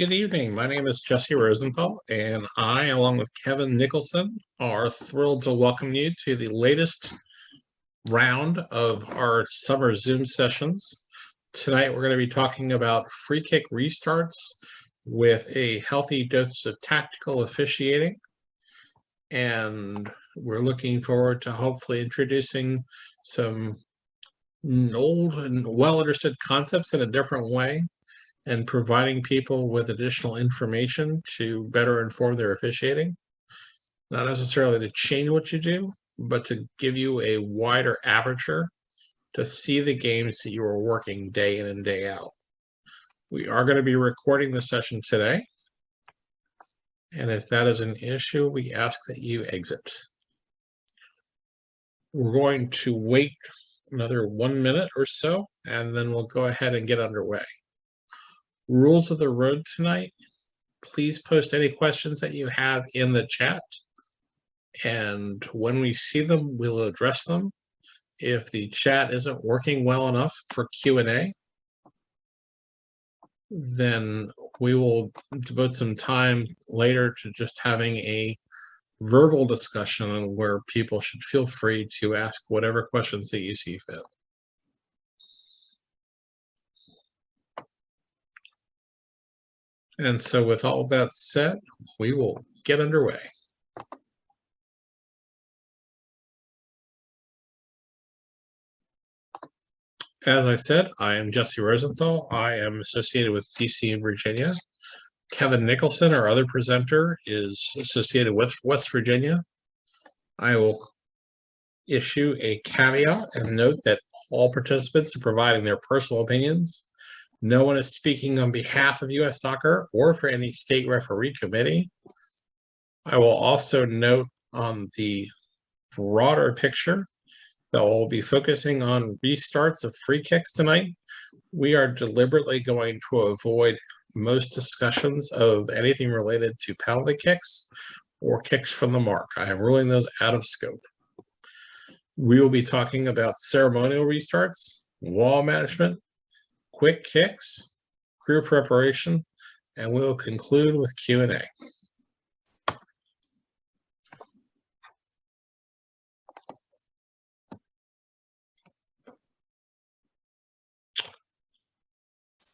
Good evening. My name is Jesse Rosenthal, and I, along with Kevin Nicholson, are thrilled to welcome you to the latest round of our summer Zoom sessions. Tonight, we're going to be talking about free kick restarts with a healthy dose of tactical officiating. And we're looking forward to hopefully introducing some old and well understood concepts in a different way, and providing people with additional information to better inform their officiating. Not necessarily to change what you do, but to give you a wider aperture to see the games that you are working day in and day out. We are going to be recording the session today, and if that is an issue, we ask that you exit. We're going to wait another 1 minute or so, and then we'll go ahead and get underway. Rules of the road tonight: please post any questions that you have in the chat, and when we see them, we'll address them. If the chat isn't working well enough for Q&A, then we will devote some time later to just having a verbal discussion where people should feel free to ask whatever questions that you see fit. And so with all that said, we will get underway. As I said, I am Jesse Rosenthal. I am associated with DC, Virginia. Kevin Nicholson, our other presenter, is associated with West Virginia. I will issue a caveat and note that all participants are providing their personal opinions. No one is speaking on behalf of U.S. Soccer or for any state referee committee. I will also note on the broader picture that we'll be focusing on restarts of free kicks tonight. We are deliberately going to avoid most discussions of anything related to penalty kicks or kicks from the mark. I am ruling those out of scope. We will be talking about ceremonial restarts, wall management, quick kicks, crew preparation, and we'll conclude with Q&A.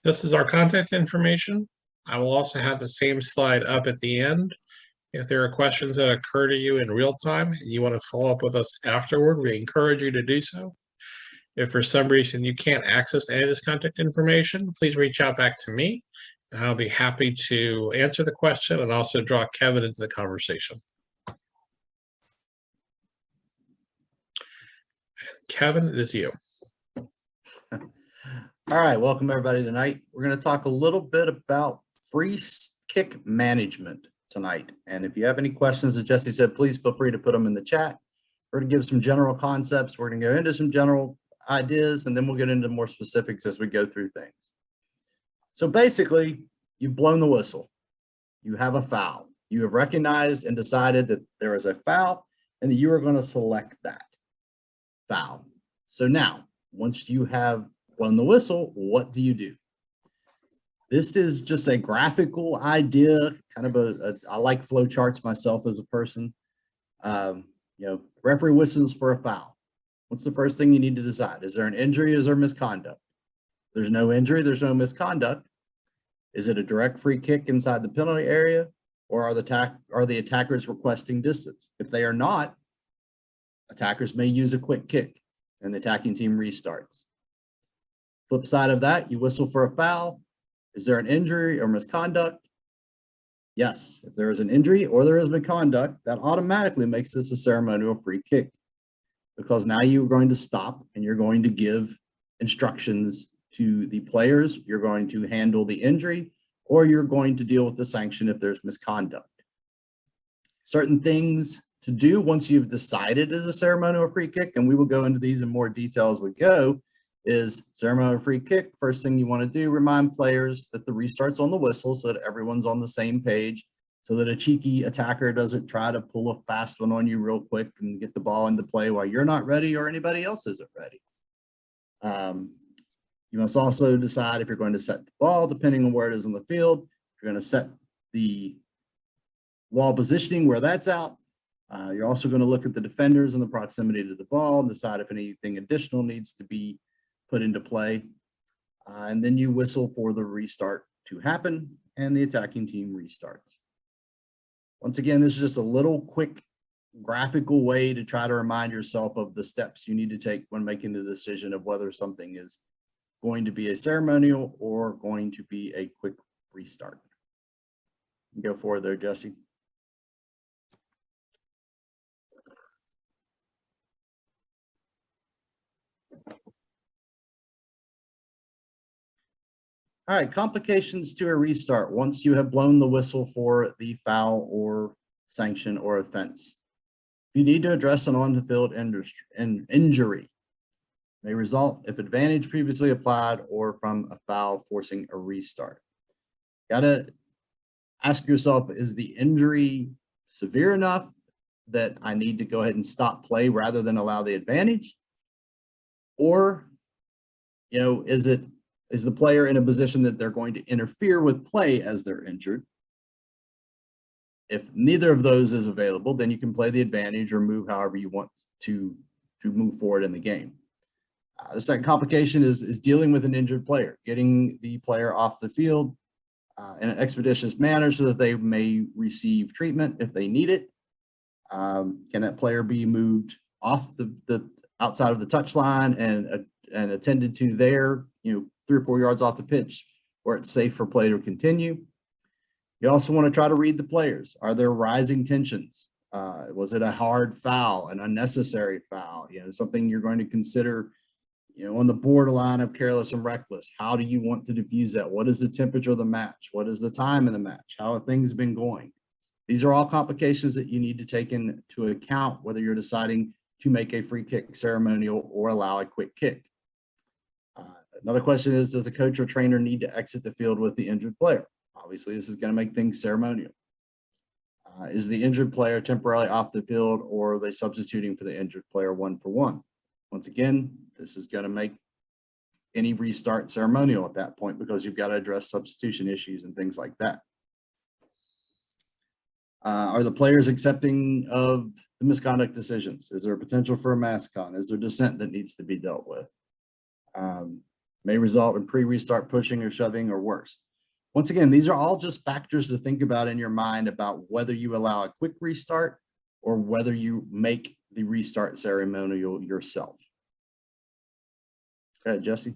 This is our contact information. I will also have the same slide up at the end. If there are questions that occur to you in real time and you want to follow up with us afterward, we encourage you to do so. If for some reason you can't access any of this contact information, please reach out back to me, and I'll be happy to answer the question and also draw Kevin into the conversation. Kevin, it is you. All right, welcome everybody tonight. We're going to talk a little bit about free kick management tonight. And if you have any questions, as Jesse said, please feel free to put them in the chat. We're going to give some general concepts. We're going to go into some general ideas, and then we'll get into more specifics as we go through things. So basically, you've blown the whistle. You have a foul. You have recognized and decided that there is a foul and that you are going to select that foul. So now, once you have blown the whistle, what do you do? This is just a graphical idea, kind of I like flow charts myself as a person. Referee whistles for a foul. What's the first thing you need to decide? Is there an injury? Is there misconduct? If there's no injury, there's no misconduct. Is it a direct free kick inside the penalty area, or are the attackers requesting distance? If they are not, attackers may use a quick kick and the attacking team restarts. Flip side of that, you whistle for a foul. Is there an injury or misconduct? Yes, if there is an injury or there is misconduct, that automatically makes this a ceremonial free kick, because now you're going to stop and you're going to give instructions to the players. You're going to handle the injury, or you're going to deal with the sanction if there's misconduct. Certain things to do once you've decided as a ceremonial free kick, and we will go into these in more detail as we go, is ceremonial free kick. First thing you want to do, remind players that the restart's on the whistle so that everyone's on the same page, so that a cheeky attacker doesn't try to pull a fast one on you real quick and get the ball into play while you're not ready or anybody else isn't ready. You must also decide if you're going to set the ball, depending on where it is on the field. You're going to set the wall positioning where that's out. You're also going to look at the defenders and the proximity to the ball and decide if anything additional needs to be put into play. And then you whistle for the restart to happen and the attacking team restarts. Once again, this is just a little quick graphical way to try to remind yourself of the steps you need to take when making the decision of whether something is going to be a ceremonial or going to be a quick restart. Go forward there, Jesse. All right, complications to a restart once you have blown the whistle for the foul or sanction or offense. You need to address an on-the-field injury. May result if advantage previously applied or from a foul forcing a restart. Gotta ask yourself, is the injury severe enough that I need to go ahead and stop play rather than allow the advantage? Or, you know, is the player in a position that they're going to interfere with play as they're injured? If neither of those is available, then you can play the advantage or move however you want to move forward in the game. The second complication is dealing with an injured player, getting the player off the field in an expeditious manner so that they may receive treatment if they need it. Can that player be moved off the outside of the touchline and attended to there, 3 or 4 yards off the pitch where it's safe for play to continue? You also want to try to read the players. Are there rising tensions? Was it a hard foul, an unnecessary foul? Something you're going to consider, on the borderline of careless and reckless. How do you want to diffuse that? What is the temperature of the match? What is the time of the match? How have things been going? These are all complications that you need to take into account, whether you're deciding to make a free kick ceremonial or allow a quick kick. Another question is, does the coach or trainer need to exit the field with the injured player? Obviously, this is going to make things ceremonial. Is the injured player temporarily off the field, or are they substituting for the injured player 1-for-1? Once again, this is going to make any restart ceremonial at that point because you've got to address substitution issues and things like that. Are the players accepting of the misconduct decisions? Is there a potential for a mask on? Is there dissent that needs to be dealt with? May result in pre-restart pushing or shoving or worse. Once again, these are all just factors to think about in your mind about whether you allow a quick restart or whether you make the restart ceremonial yourself. Go ahead, Jesse.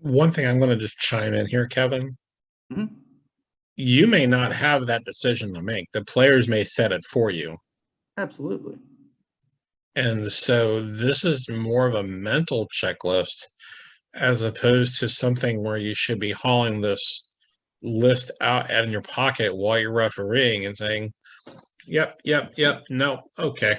One thing I'm going to just chime in here, Kevin. Mm-hmm. You may not have that decision to make. The players may set it for you. Absolutely. And so this is more of a mental checklist as opposed to something where you should be hauling this list out in your pocket while you're refereeing and saying, yep, no, okay.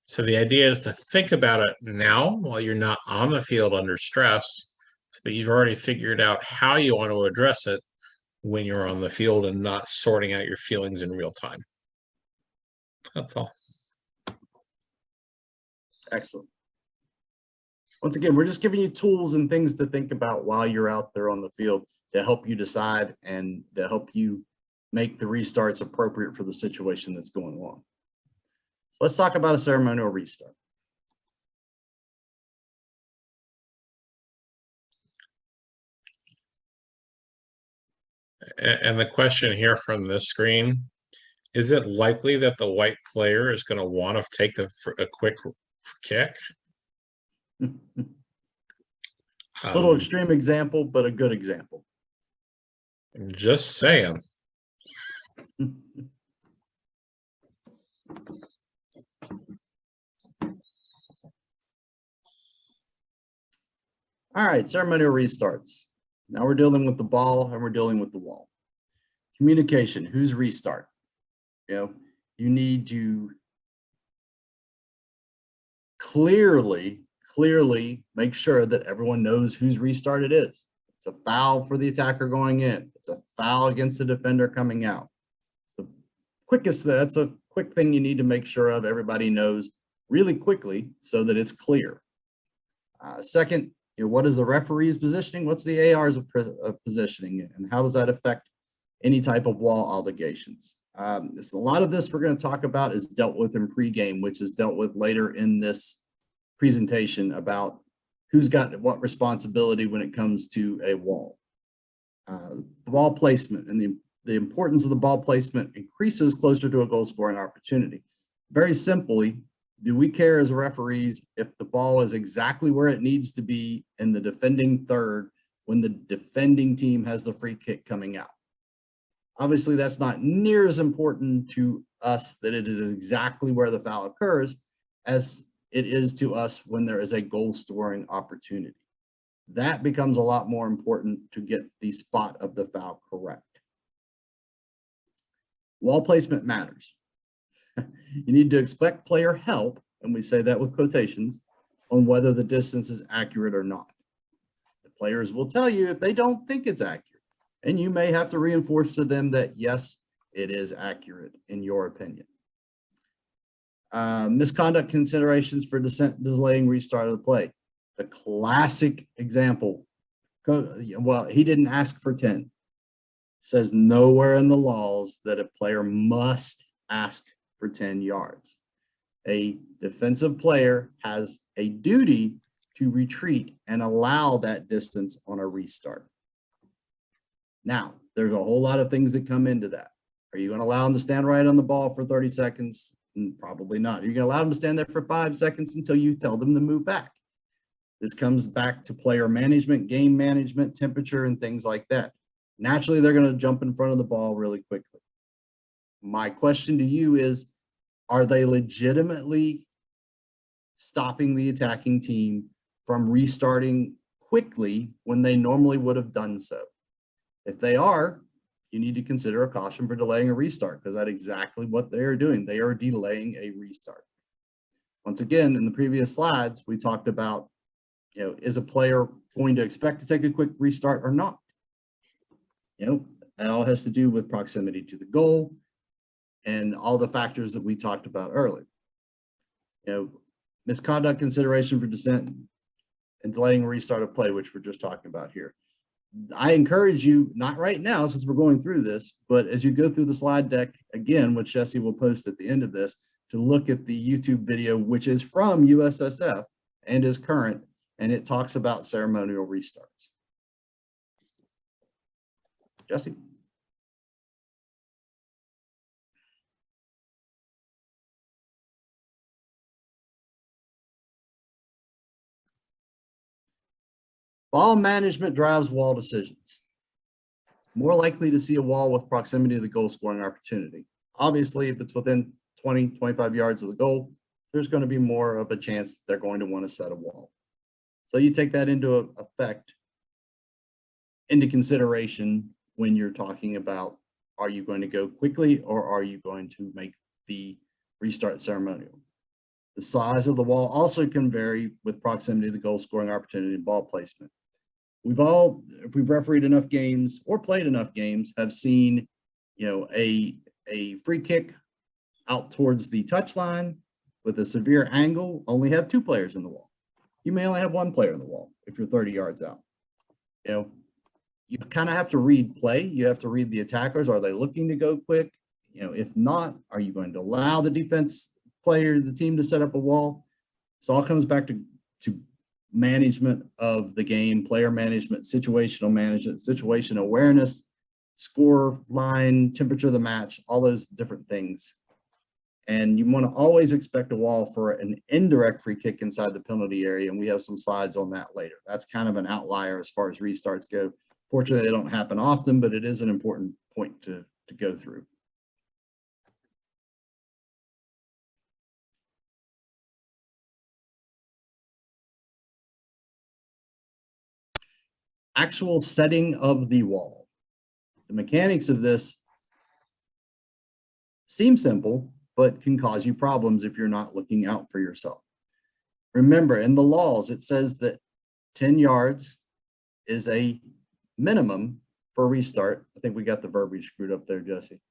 So the idea is to think about it now while you're not on the field under stress, so that you've already figured out how you want to address it when you're on the field and not sorting out your feelings in real time. That's all. Excellent. Once again, we're just giving you tools and things to think about while you're out there on the field to help you decide and to help you make the restarts appropriate for the situation that's going on. So let's talk about a ceremonial restart. And the question here from this screen, is it likely that the white player is going to want to take a quick kick? A little extreme example, but a good example. I'm just saying. All right, ceremonial restarts. Now we're dealing with the ball and we're dealing with the wall. Communication, who's restart? You need to clearly make sure that everyone knows whose restart it is. It's a foul for the attacker going in. It's a foul against the defender coming out. That's a quick thing you need to make sure of. Everybody knows really quickly so that it's clear. Second, what is the referee's positioning? What's the AR's positioning? And how does that affect any type of wall obligations. A lot of this we're going to talk about is dealt with in pregame, which is dealt with later in this presentation about who's got what responsibility when it comes to a wall. The ball placement and the importance of the ball placement increases closer to a goal scoring opportunity. Very simply, do we care as referees if the ball is exactly where it needs to be in the defending third when the defending team has the free kick coming out? Obviously, that's not near as important to us that it is exactly where the foul occurs as it is to us when there is a goal scoring opportunity. That becomes a lot more important to get the spot of the foul correct. Wall placement matters. You need to expect player help, and we say that with quotations, on whether the distance is accurate or not. The players will tell you if they don't think it's accurate, and you may have to reinforce to them that, yes, it is accurate in your opinion. Misconduct considerations for delaying restart of the play. The classic example, well, he didn't ask for 10. Says nowhere in the laws that a player must ask for 10 yards. A defensive player has a duty to retreat and allow that distance on a restart. Now, there's a whole lot of things that come into that. Are you going to allow them to stand right on the ball for 30 seconds? Probably not. You're going to allow them to stand there for 5 seconds until you tell them to move back. This comes back to player management, game management, temperature, and things like that. Naturally, they're going to jump in front of the ball really quickly. My question to you is, are they legitimately stopping the attacking team from restarting quickly when they normally would have done so? If they are, you need to consider a caution for delaying a restart, because that's exactly what they are doing. They are delaying a restart. Once again, in the previous slides, we talked about, is a player going to expect to take a quick restart or not? That all has to do with proximity to the goal and all the factors that we talked about earlier. Misconduct consideration for dissent and delaying a restart of play, which we're just talking about here. I encourage you, not right now since we're going through this, but as you go through the slide deck again, which Jesse will post at the end of this, to look at the YouTube video, which is from USSF and is current, and it talks about ceremonial restarts. Jesse? Ball management drives wall decisions. More likely to see a wall with proximity to the goal scoring opportunity. Obviously, if it's within 20, 25 yards of the goal, there's going to be more of a chance they're going to want to set a wall. So you take that into consideration when you're talking about, are you going to go quickly or are you going to make the restart ceremonial? The size of the wall also can vary with proximity to the goal scoring opportunity and ball placement. If we've refereed enough games or played enough games, have seen, a free kick out towards the touchline with a severe angle, only have 2 players in the wall. You may only have 1 player in the wall if you're 30 yards out. You kind of have to read play. You have to read the attackers. Are they looking to go quick? If not, are you going to allow the defense player, the team, to set up a wall? This all comes back to management of the game, player management, situational management, situation awareness, score line, temperature of the match, all those different things. And you want to always expect a wall for an indirect free kick inside the penalty area. And we have some slides on that later. That's kind of an outlier as far as restarts go. Fortunately, they don't happen often, but it is an important point to go through. Actual setting of the wall. The mechanics of this seem simple, but can cause you problems if you're not looking out for yourself. Remember, in the laws, it says that 10 yards is a minimum for restart. I think we got the verbiage screwed up there, Jesse.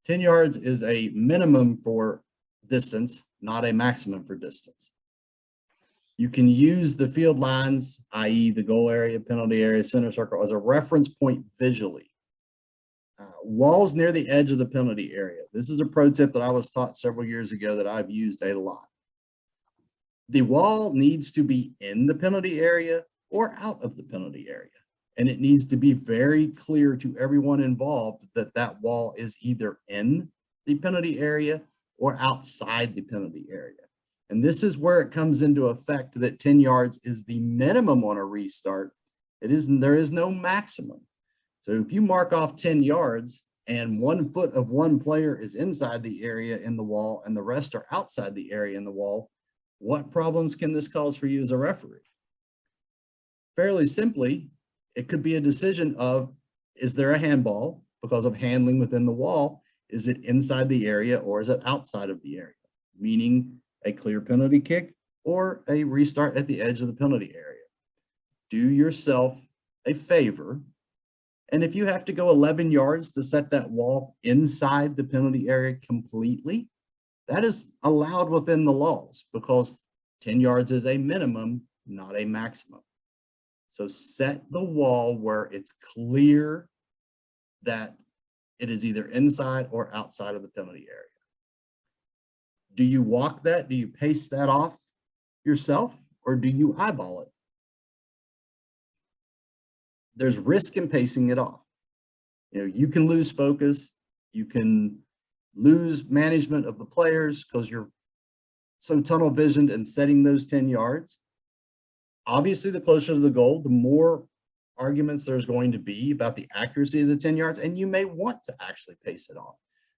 10 yards is a minimum for distance, not a maximum for distance. You can use the field lines, i.e. the goal area, penalty area, center circle, as a reference point visually. Walls near the edge of the penalty area. This is a pro tip that I was taught several years ago that I've used a lot. The wall needs to be in the penalty area or out of the penalty area. And it needs to be very clear to everyone involved that that wall is either in the penalty area or outside the penalty area. And this is where it comes into effect that 10 yards is the minimum on a restart. There is no maximum. So if you mark off 10 yards and 1 foot of one player is inside the area in the wall and the rest are outside the area in the wall, what problems can this cause for you as a referee? Fairly simply, it could be a decision of, is there a handball because of handling within the wall? Is it inside the area or is it outside of the area? Meaning a clear penalty kick or a restart at the edge of the penalty area. Do yourself a favor. And if you have to go 11 yards to set that wall inside the penalty area completely, that is allowed within the laws because 10 yards is a minimum, not a maximum. So set the wall where it's clear that it is either inside or outside of the penalty area. Do you walk that? Do you pace that off yourself or do you eyeball it? There's risk in pacing it off. You know, you can lose focus. You can lose management of the players because you're so tunnel visioned and setting those 10 yards. Obviously, the closer to the goal, the more arguments there's going to be about the accuracy of the 10 yards, and you may want to actually pace it off.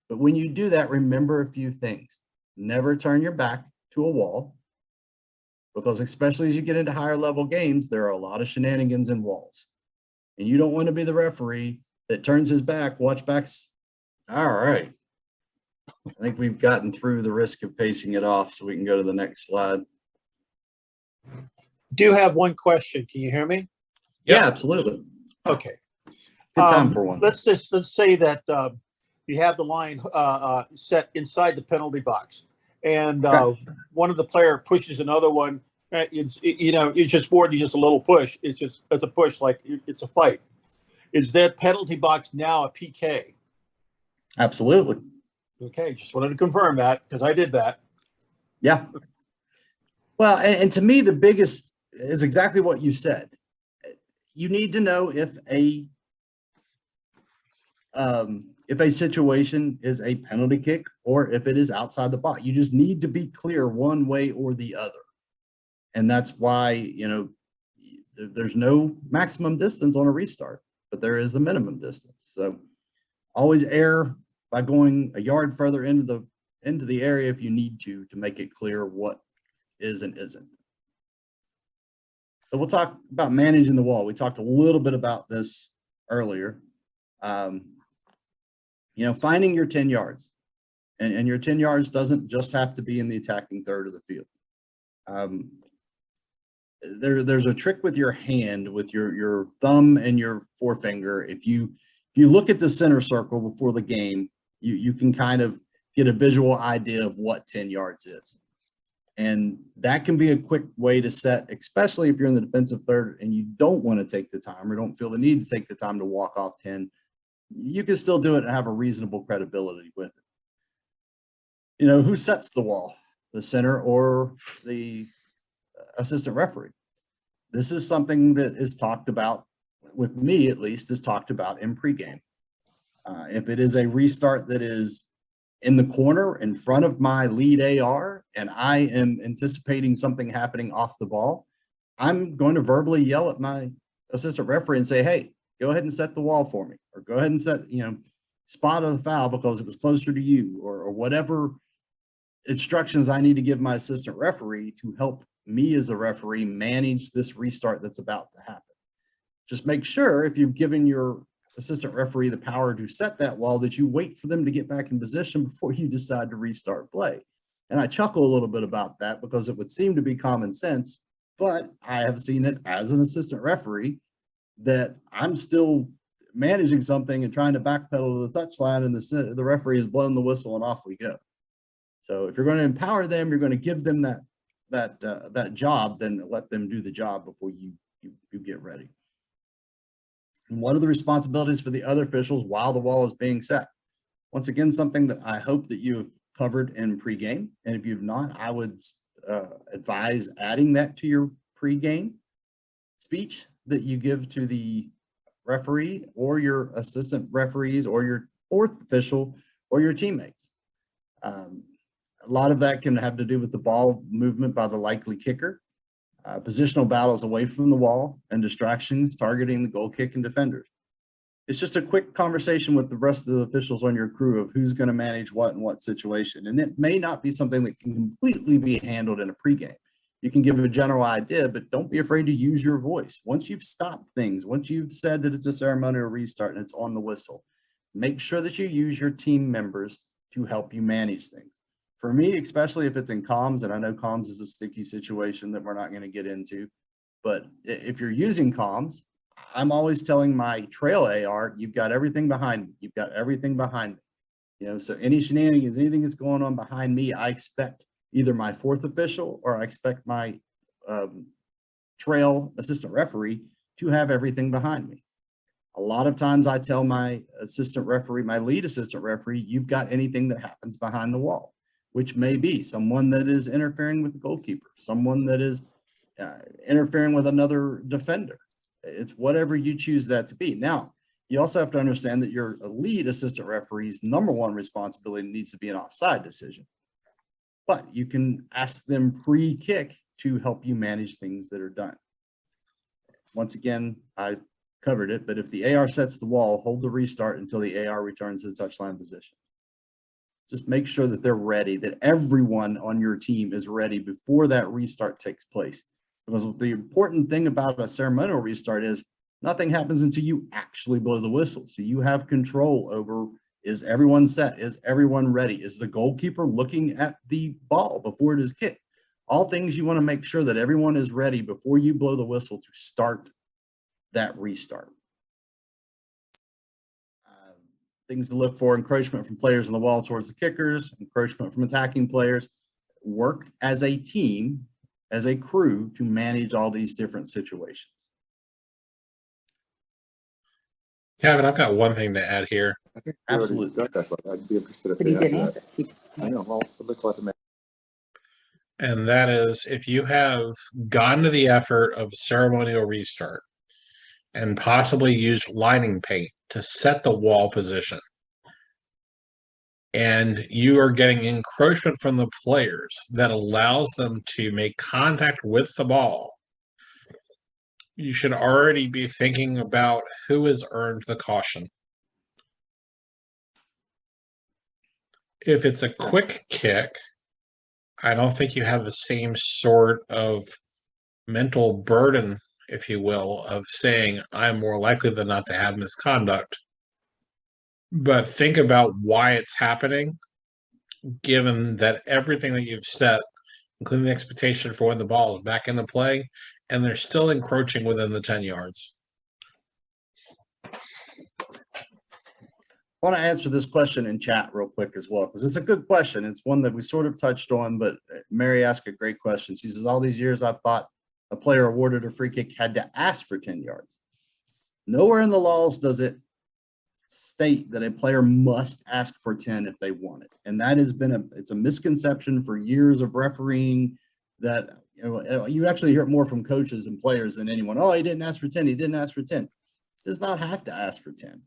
But when you do that, remember a few things. Never turn your back to a wall, because especially as you get into higher level games, there are a lot of shenanigans in walls. And you don't want to be the referee that turns his back, watch backs. All right. I think we've gotten through the risk of pacing it off, so we can go to the next slide. Do have one question. Can you hear me? Yeah, absolutely. Okay. Good time for one. Let's say that you have the line set inside the penalty box, and one of the player pushes another one. It's just more than just a little push. It's a push, like it's a fight. Is that penalty box now a PK? Absolutely. Okay, just wanted to confirm that because I did that. Yeah. Well, and to me, the biggest is exactly what you said. You need to know if a situation is a penalty kick or if it is outside the box. You just need to be clear one way or the other. And that's why, you know, there's no maximum distance on a restart, but there is the minimum distance. So always err by going a yard further into the area if you need to make it clear what is and isn't. So we'll talk about managing the wall. We talked a little bit about this earlier. You know, finding your 10 yards. And your 10 yards doesn't just have to be in the attacking third of the field. There's a trick with your hand, with your thumb and your forefinger. If you look at the center circle before the game, you can kind of get a visual idea of what 10 yards is. And that can be a quick way to set, especially if you're in the defensive third and you don't want to take the time or don't feel the need to take the time to walk off 10. You can still do it and have a reasonable credibility with it. You know, who sets the wall? The center or the assistant referee? This is something that is talked about, with me at least, is talked about in pregame. If it is a restart that is in the corner in front of my lead AR and I am anticipating something happening off the ball, I'm going to verbally yell at my assistant referee and say, hey, go ahead and set the wall for me, or go ahead and set, you know, spot of the foul because it was closer to you, or whatever instructions I need to give my assistant referee to help me as a referee manage this restart that's about to happen. Just make sure if you've given your assistant referee the power to set that wall that you wait for them to get back in position before you decide to restart play. And I chuckle a little bit about that because it would seem to be common sense, but I have seen it as an assistant referee that I'm still managing something and trying to backpedal to the touchline, and the referee has blown the whistle and off we go. So if you're going to empower them, you're going to give them that job, then let them do the job before you get ready. And what are the responsibilities for the other officials while the wall is being set? Once again, something that I hope that you've covered in pregame. And if you've not, I would advise adding that to your pregame speech that you give to the referee or your assistant referees or your fourth official or your teammates. A lot of that can have to do with the ball movement by the likely kicker, positional battles away from the wall, and distractions targeting the goal kick and defenders. It's just a quick conversation with the rest of the officials on your crew of who's going to manage what in what situation. And it may not be something that can completely be handled in a pregame. You can give a general idea, but don't be afraid to use your voice. Once you've stopped things, once you've said that it's a ceremonial restart and it's on the whistle, make sure that you use your team members to help you manage things. For me, especially if it's in comms, and I know comms is a sticky situation that we're not going to get into, but if you're using comms, I'm always telling my trail AR, you've got everything behind me. You've got everything behind me. You know, so any shenanigans, anything that's going on behind me, I expect either my fourth official or I expect my trail assistant referee to have everything behind me. A lot of times I tell my assistant referee, my lead assistant referee, you've got anything that happens behind the wall, which may be someone that is interfering with the goalkeeper, someone that is interfering with another defender. It's whatever you choose that to be. Now, you also have to understand that your lead assistant referee's number one responsibility needs to be an offside decision. But you can ask them pre-kick to help you manage things that are done. Once again, I covered it, but if the AR sets the wall, hold the restart until the AR returns to the touchline position. Just make sure that they're ready, that everyone on your team is ready before that restart takes place. Because the important thing about a ceremonial restart is nothing happens until you actually blow the whistle. So you have control over, is everyone set? Is everyone ready? Is the goalkeeper looking at the ball before it is kicked? All things you want to make sure that everyone is ready before you blow the whistle to start that restart. Things to look for: encroachment from players on the wall towards the kickers, encroachment from attacking players. Work as a team, as a crew, to manage all these different situations. Kevin, I've got one thing to add here. I think we already Absolutely. discussed that, but I'd be interested if But they he answer didn't that. answer. I know, well, it looks like a And that is, if you have gone to the effort of ceremonial restart and possibly used lining paint to set the wall position, and you are getting encroachment from the players that allows them to make contact with the ball, you should already be thinking about who has earned the caution. If it's a quick kick, I don't think you have the same sort of mental burden, if you will, of saying I'm more likely than not to have misconduct. But think about why it's happening, given that everything that you've set, including the expectation for when the ball is back into play, and they're still encroaching within the 10 yards. I want to answer this question in chat real quick as well, because it's a good question. It's one that we sort of touched on, but Mary asked a great question. She says, all these years I've thought a player awarded a free kick had to ask for 10 yards. Nowhere in the laws does it state that a player must ask for 10 if they want it. And that has been it's a misconception for years of refereeing, that you actually hear it more from coaches and players than anyone. Oh, he didn't ask for 10. He didn't ask for 10. Does not have to ask for 10.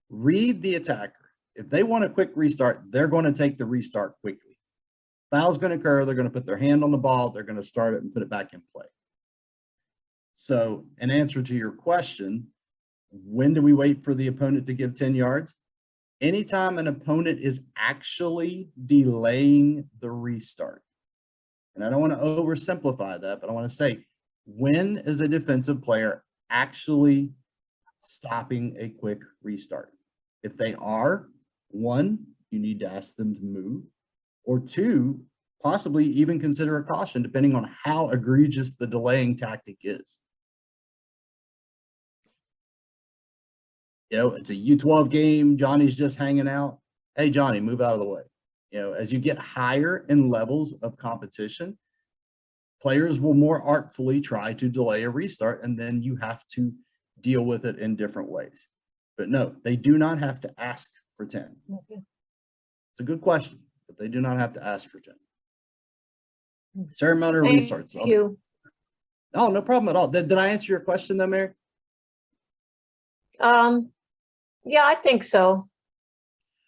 Read the attacker. If they want a quick restart, they're going to take the restart quickly. Foul's going to occur. They're going to put their hand on the ball. They're going to start it and put it back in play. So, in answer to your question, when do we wait for the opponent to give 10 yards? Anytime an opponent is actually delaying the restart. And I don't want to oversimplify that, but I want to say, when is a defensive player actually stopping a quick restart? If they are, one, you need to ask them to move, or two, possibly even consider a caution depending on how egregious the delaying tactic is. You know, it's a U12 game, Johnny's just hanging out. Hey, Johnny, move out of the way. You know, as you get higher in levels of competition, players will more artfully try to delay a restart, and then you have to deal with it in different ways. But no, they do not have to ask for 10. It's a good question, but they do not have to ask for 10. Ceremonial restarts. Thank you. Oh, no problem at all. Did I answer your question though, Mary? Yeah, I think so.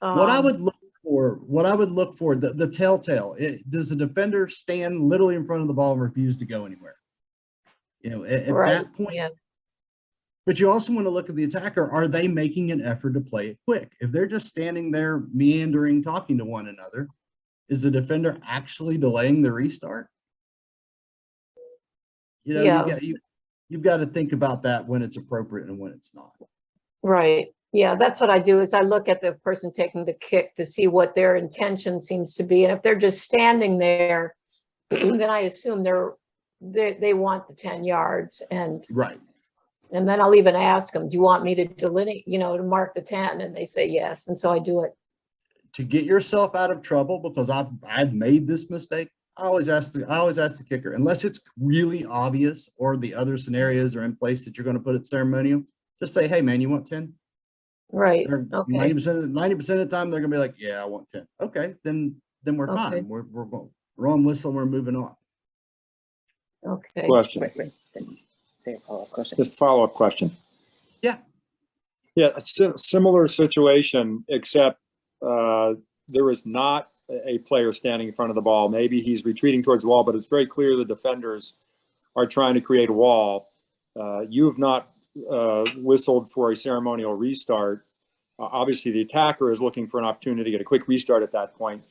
What I would look for, the telltale, does the defender stand literally in front of the ball and refuse to go anywhere? You know, at Right, that point, yeah. but you also want to look at the attacker. Are they making an effort to play it quick? If they're just standing there meandering, talking to one another, is the defender actually delaying the restart? You know, Yeah. you've got to think about that when it's appropriate and when it's not. Right. Yeah, that's what I do is I look at the person taking the kick to see what their intention seems to be. And if they're just standing there, then I assume they want the 10 yards. And Right. then I'll even ask them, do you want me to delineate, to mark the 10? And they say yes. And so I do it. To get yourself out of trouble, because I've made this mistake, I always ask the kicker, unless it's really obvious or the other scenarios are in place that you're going to put it ceremonial, just say, hey man, you want 10? Right. They're Okay. 90% of the time they're gonna be like, yeah, I want 10. Okay, then we're Okay. fine. We're on whistle, we're moving on. Okay. Question, Say a follow-up question. just follow-up question. Yeah. Yeah, a similar situation, except there is not a player standing in front of the ball. Maybe he's retreating towards the wall, but it's very clear the defenders are trying to create a wall. You have not whistled for a ceremonial restart. Obviously, the attacker is looking for an opportunity to get a quick restart at that point.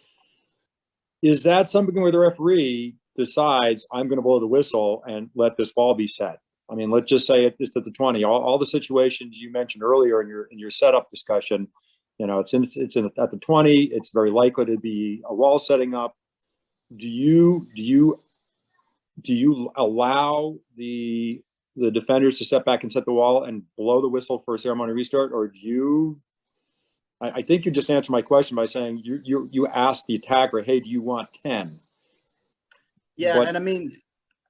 Is that something where the referee decides, I'm going to blow the whistle and let this ball be set? I mean, let's just say it's at the 20. All the situations you mentioned earlier in your setup discussion, it's at the 20. It's very likely to be a wall setting up. Do you allow the defenders to step back and set the wall and blow the whistle for a ceremonial restart, or do you? I think you just answered my question by saying you asked the attacker, hey, do you want 10? Yeah, But- and I mean,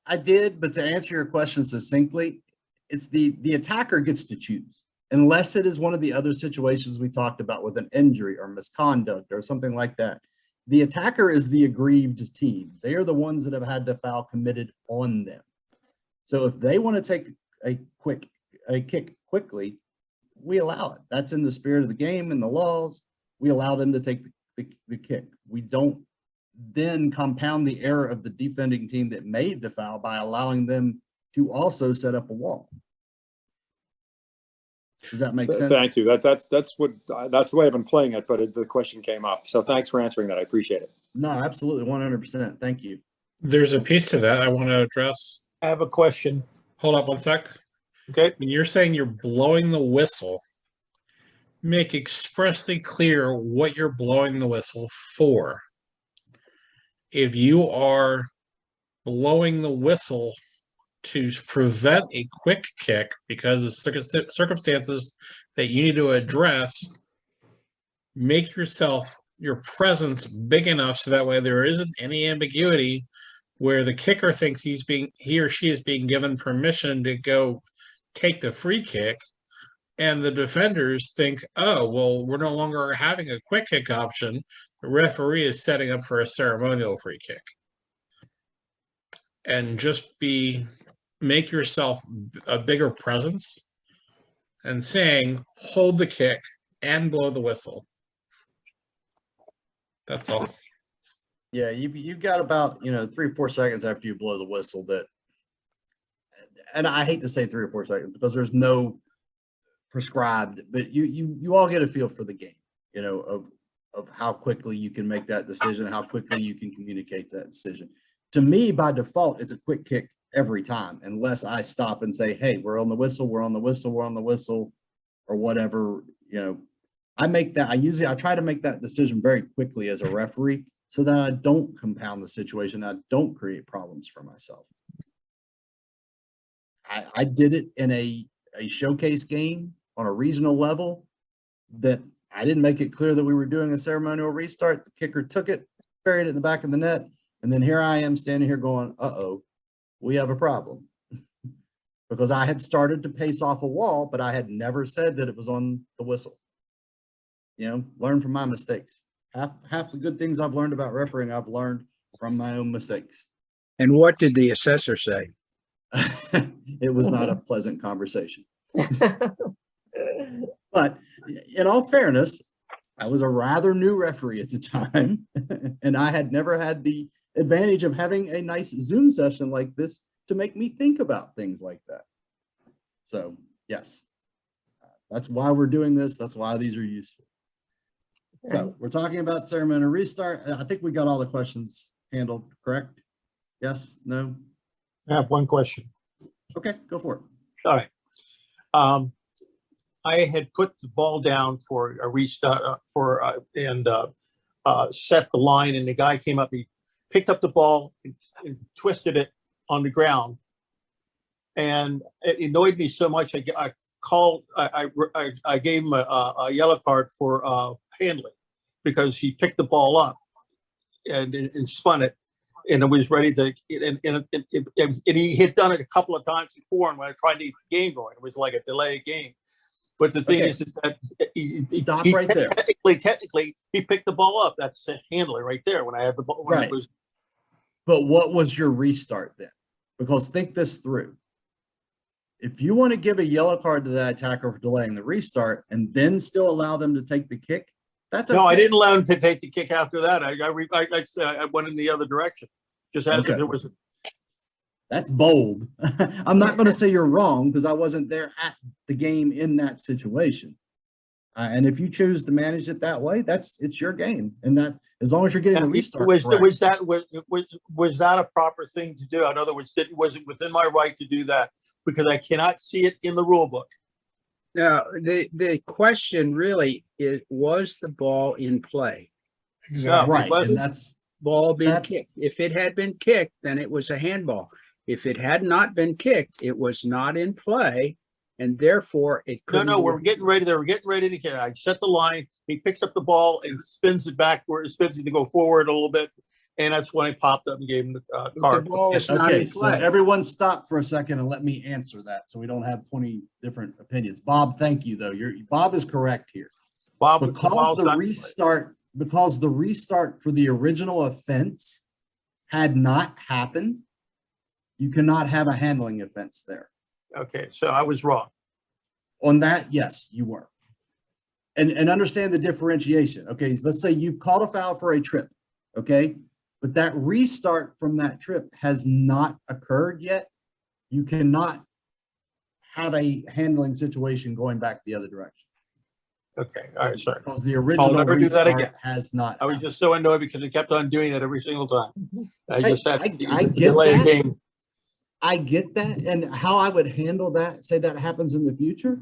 I did, but to answer your question succinctly, it's the attacker gets to choose, unless it is one of the other situations we talked about with an injury or misconduct or something like that. The attacker is the aggrieved team. They are the ones that have had the foul committed on them. So if they want to take a kick quickly, we allow it. That's in the spirit of the game and the laws. We allow them to take the kick. We don't then compound the error of the defending team that made the foul by allowing them to also set up a wall. Does that make sense? Thank you. That's the way I've been playing it, but the question came up. So thanks for answering that. I appreciate it. No, absolutely, 100%. Thank you. There's a piece to that I want to address. I have a question. Hold up one sec. Okay. When you're saying you're blowing the whistle, make expressly clear what you're blowing the whistle for. If you are blowing the whistle to prevent a quick kick because of circumstances that you need to address, make your presence big enough so that way there isn't any ambiguity where the kicker thinks he or she is being given permission to go take the free kick, and the defenders think, oh, well, we're no longer having a quick kick option. The referee is setting up for a ceremonial free kick. And just make yourself a bigger presence and saying, hold the kick and blow the whistle. That's all. Yeah, you've got about 3 or 4 seconds after you blow the whistle that, and I hate to say 3 or 4 seconds because there's no prescribed, but you all get a feel for the game, of how quickly you can make that decision, how quickly you can communicate that decision. To me, by default, it's a quick kick every time, unless I stop and say, hey, we're on the whistle, we're on the whistle, we're on the whistle, or whatever. I try to make that decision very quickly as a referee so that I don't compound the situation, I don't create problems for myself. I did it in a showcase game on a regional level that I didn't make it clear that we were doing a ceremonial restart. The kicker took it, buried it in the back of the net, and then here I am standing here going, uh-oh, we have a problem. because I had started to pace off a wall, but I had never said that it was on the whistle. You know, learn from my mistakes. Half the good things I've learned about refereeing, I've learned from my own mistakes. And what did the assessor say? It was not a pleasant conversation. But in all fairness, I was a rather new referee at the time, and I had never had the advantage of having a nice Zoom session like this to make me think about things like that. So, yes, that's why we're doing this. That's why these are useful. So we're talking about ceremonial restart. I think we got all the questions handled, correct? Yes, no? I have one question. Okay, go for it. All right. I had put the ball down for a restart set the line, and the guy came up, he picked up the ball and twisted it on the ground. And it annoyed me so much, I gave him a yellow card for handling, because he picked the ball up and spun it, and it was ready to, and he had done it a couple of times before, and when I tried to get the game going, it was like a delay game. But the thing Okay. is that Stop right there. Technically, he picked the ball up. That's handling right there when I had the ball. When Right. it was, But what was your restart then? Because think this through. If you want to give a yellow card to the attacker for delaying the restart and then still allow them to take the kick, that's okay. no, I didn't allow him to take the kick after that. I went in the other direction, just as Okay. if it was. That's bold. I'm not going to say you're wrong because I wasn't there at the game in that situation. And if you choose to manage it that way, it's your game. And that, as long as you're getting a restart. Was correct. that a proper thing to do? In other words, was it within my right to do that? Because I cannot see it in the rule book. Now, the question really is, was the ball in play? No, it Right. wasn't. And that's, Ball been That's- kicked. If it had been kicked, then it was a handball. If it had not been kicked, it was not in play, and therefore it couldn't. No, we're getting ready. They were getting ready to get. I set the line. He picks up the ball and spins it backward. Spins it to go forward a little bit, and that's when I popped up and gave him the The card. ball is not okay. in So play. everyone stop for a second and let me answer that so we don't have 20 different opinions. Bob, thank you though. Bob is correct here. Bob, Because the restart for the original offense had not happened, you cannot have a handling offense there. Okay, so I was wrong. On that, yes, you were. And understand the differentiation. Okay, let's say you've called a foul for a trip, okay? But that restart from that trip has not occurred yet. You cannot have a handling situation going back the other direction. Okay, all right, sorry. Because the original never do that restart again. has not. I was happened. just so annoyed because he kept on doing it every single time. I Hey, just had I to get delay a that. game. I get that, and how I would handle that, say that happens in the future,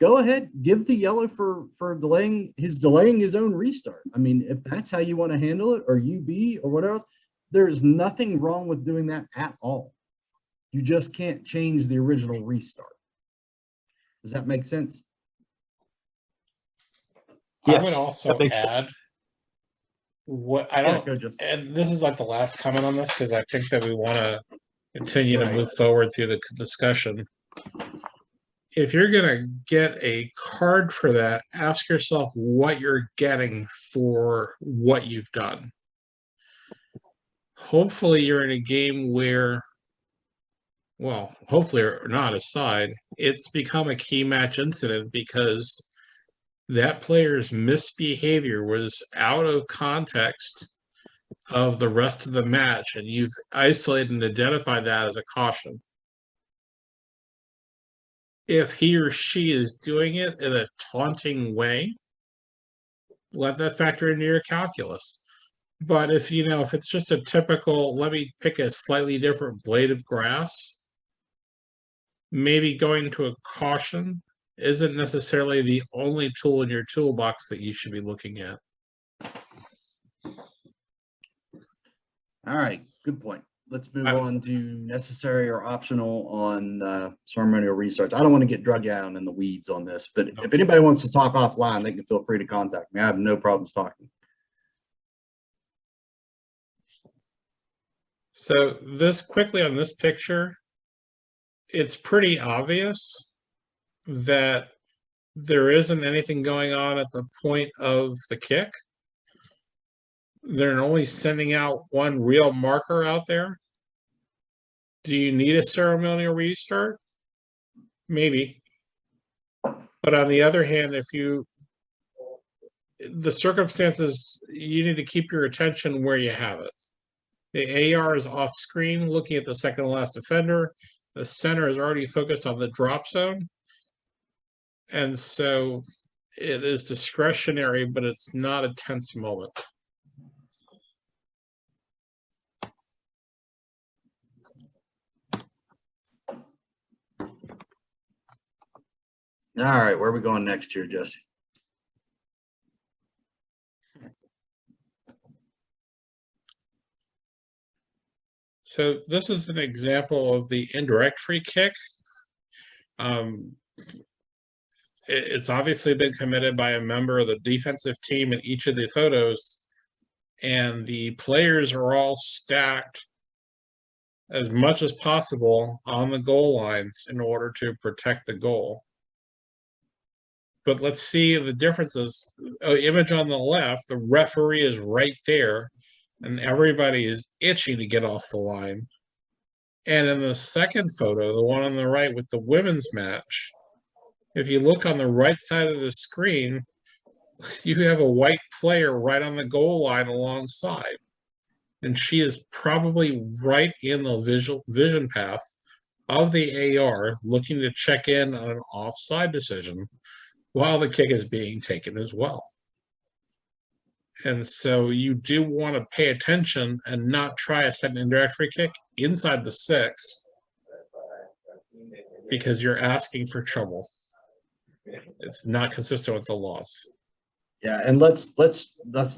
go ahead, give the yellow for delaying his own restart. I mean, if that's how you want to handle it, or UB or whatever else, there's nothing wrong with doing that at all. You just can't change the original restart. Does that make sense? I Yes, would also that makes sense. add what I Yeah, don't, go, Justin. and this is like the last comment on this because I think that we want to continue to Right. move forward through the discussion. If you're going to get a card for that, ask yourself what you're getting for what you've done. Hopefully, you're in a game where, well, hopefully or not aside, it's become a key match incident because that player's misbehavior was out of context of the rest of the match, and you've isolated and identified that as a caution. If he or she is doing it in a taunting way, let that factor into your calculus. But if if it's just a typical, let me pick a slightly different blade of grass, maybe going to a caution isn't necessarily the only tool in your toolbox that you should be looking at. All right, good point. Let's move on to necessary or optional on ceremonial restarts. I don't want to get drug down in the weeds on this, but if anybody wants to talk offline, they can feel free to contact me. I have no problems talking. So this quickly on this picture, it's pretty obvious that there isn't anything going on at the point of the kick. They're only sending out one real marker out there. Do you need a ceremonial restart? Maybe. But on the other hand, the circumstances, you need to keep your attention where you have it. The AR is off screen looking at the second to last defender. The center is already focused on the drop zone. And so it is discretionary, but it's not a tense moment. All right, where are we going next year, Jesse? So this is an example of the indirect free kick. It's obviously been committed by a member of the defensive team in each of the photos, and the players are all stacked as much as possible on the goal lines in order to protect the goal. But let's see the differences. Image on the left, the referee is right there, and everybody is itching to get off the line. And in the second photo, the one on the right with the women's match, if you look on the right side of the screen, you have a white player right on the goal line alongside. And she is probably right in the vision path of the AR, looking to check in on an offside decision while the kick is being taken as well. And so you do want to pay attention and not try a second indirect free kick inside the 6, because you're asking for trouble. It's not consistent with the laws. Yeah, and let's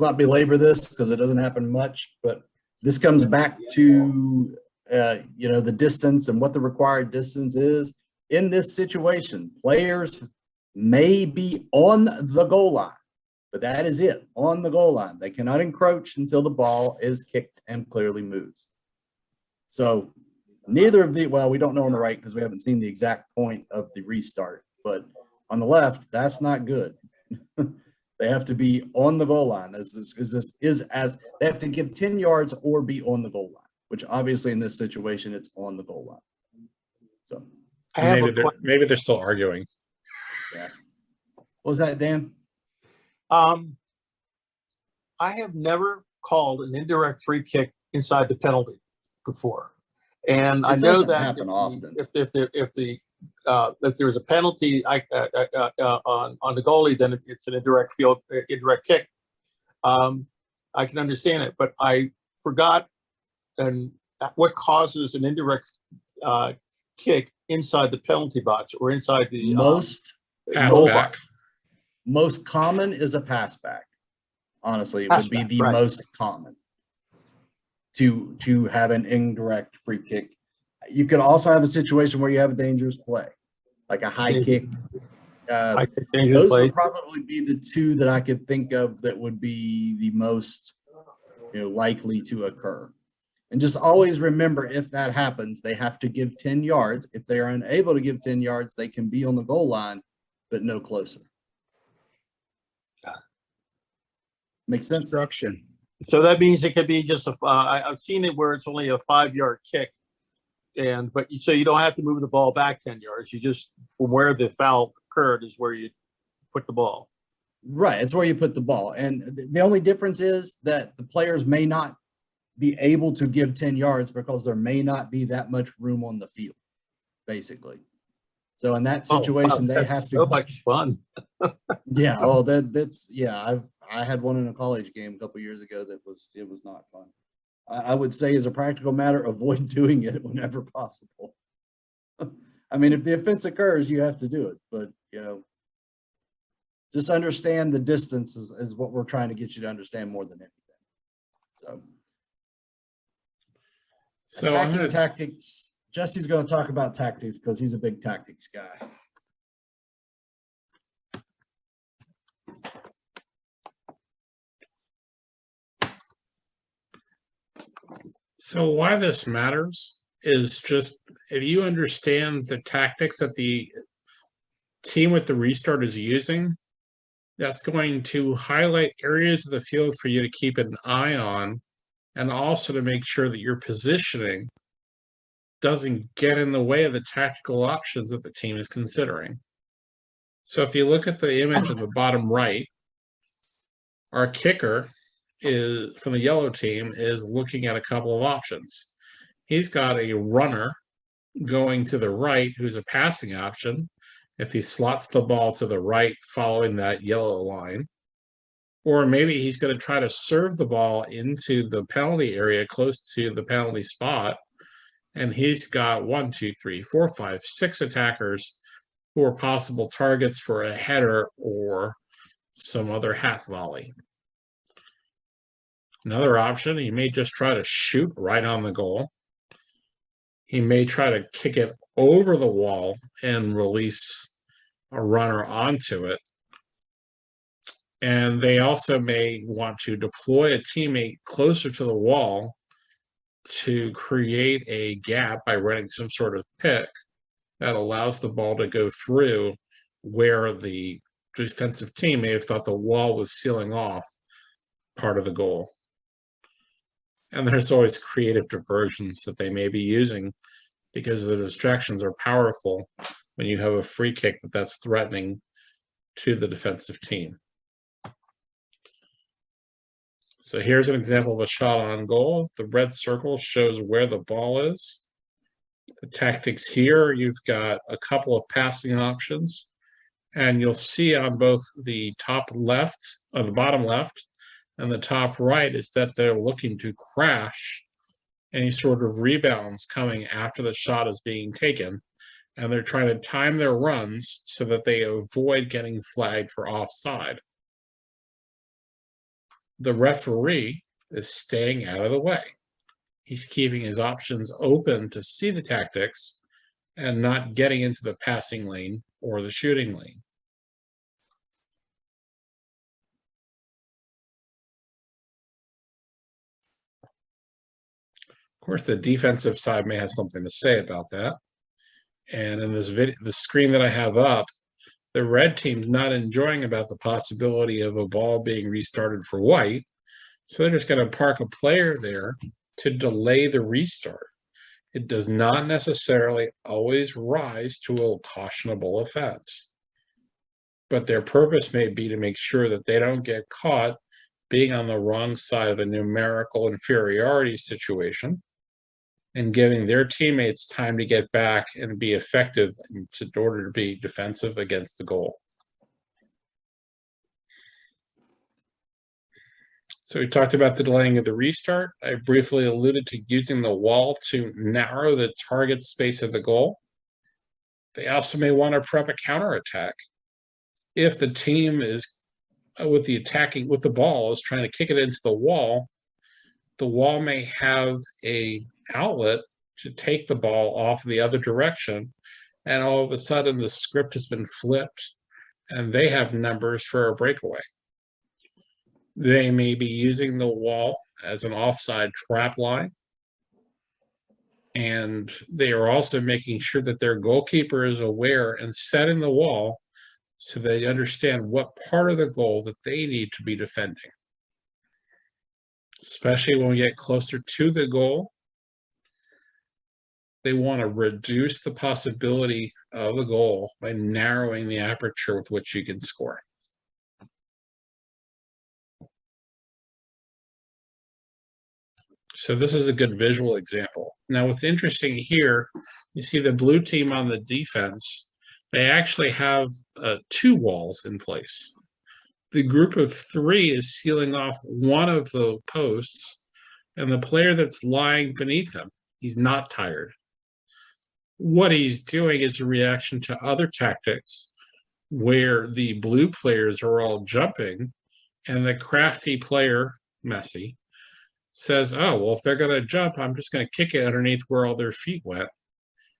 not belabor this because it doesn't happen much, but this comes back to the distance and what the required distance is. In this situation, players may be on the goal line, but that is it, on the goal line. They cannot encroach until the ball is kicked and clearly moves. So neither of the, well, we don't know on the right because we haven't seen the exact point of the restart, but on the left, that's not good. They have to be on the goal line as they have to give 10 yards or be on the goal line, which obviously in this situation, it's on the goal line. So Maybe they're still arguing. yeah. What was that, Dan? I have never called an indirect free kick inside the penalty before. And I know doesn't that happen often. if there was a penalty on the goalie, then it's an indirect kick. I can understand it, but I forgot what causes an indirect kick inside the penalty box or inside the Pass goal back. box. Most common is a pass back. Honestly, it would be the right. most common to have an indirect free kick. You could also have a situation where you have a dangerous play, like a high kick. Those would probably be the two that I could think of that would be the most likely to occur. And just always remember, if that happens, they have to give 10 yards. If they are unable to give 10 yards, they can be on the goal line, but no closer. Makes sense? Instruction. So that means it could be just I've seen it where it's only a 5-yard kick, but you don't have to move the ball back 10 yards. You just, from where the foul occurred is where you put the ball. Right, it's where you put the ball. And the only difference is that the players may not be able to give 10 yards because there may not be that much room on the field, basically. So in that situation, they have to. So much fun. Yeah, oh, that's yeah. I had one in a college game a couple years ago that it was not fun. I would say, as a practical matter, avoid doing it whenever possible. I mean, if the offense occurs, you have to do it, but just understand the distance is what we're trying to get you to understand more than anything. So attacking tactics. Jesse's going to talk about tactics because he's a big tactics guy. So why this matters is just if you understand the tactics that the team with the restart is using, that's going to highlight areas of the field for you to keep an eye on, and also to make sure that your positioning doesn't get in the way of the tactical options that the team is considering. So if you look at the image in the bottom right, our kicker is from the yellow team is looking at a couple of options. He's got a runner going to the right who's a passing option if he slots the ball to the right following that yellow line. Or maybe he's going to try to serve the ball into the penalty area close to the penalty spot. And he's got 1, 2, 3, 4, 5, 6 attackers who are possible targets for a header or some other half volley. Another option, he may just try to shoot right on the goal. He may try to kick it over the wall and release a runner onto it. And they also may want to deploy a teammate closer to the wall to create a gap by running some sort of pick that allows the ball to go through where the defensive team may have thought the wall was sealing off part of the goal. And there's always creative diversions that they may be using because the distractions are powerful when you have a free kick that's threatening to the defensive team. So here's an example of a shot on goal. The red circle shows where the ball is. The tactics here, you've got a couple of passing options, and you'll see on both the top left, or the bottom left, and the top right is that they're looking to crash any sort of rebounds coming after the shot is being taken. And they're trying to time their runs so that they avoid getting flagged for offside. The referee is staying out of the way. He's keeping his options open to see the tactics and not getting into the passing lane or the shooting lane. Of course, the defensive side may have something to say about that. And in this video, the screen that I have up, the red team's not enjoying about the possibility of a ball being restarted for white. So they're just going to park a player there to delay the restart. It does not necessarily always rise to a cautionable offense. But their purpose may be to make sure that they don't get caught being on the wrong side of a numerical inferiority situation and giving their teammates time to get back and be effective in order to be defensive against the goal. So we talked about the delaying of the restart. I briefly alluded to using the wall to narrow the target space of the goal. They also may want to prep a counterattack. If the team is with the ball is trying to kick it into the wall may have a outlet to take the ball off the other direction, and all of a sudden the script has been flipped and they have numbers for a breakaway. They may be using the wall as an offside trap line, and they are also making sure that their goalkeeper is aware and setting the wall so they understand what part of the goal that they need to be defending. Especially when we get closer to the goal, they want to reduce the possibility of a goal by narrowing the aperture with which you can score. So this is a good visual example. Now what's interesting here, you see the blue team on the defense, they actually have 2 walls in place. The group of 3 is sealing off one of the posts, and the player that's lying beneath him, he's not tired. What he's doing is a reaction to other tactics where the blue players are all jumping, and the crafty player, Messi, says, oh, well, if they're going to jump, I'm just going to kick it underneath where all their feet went.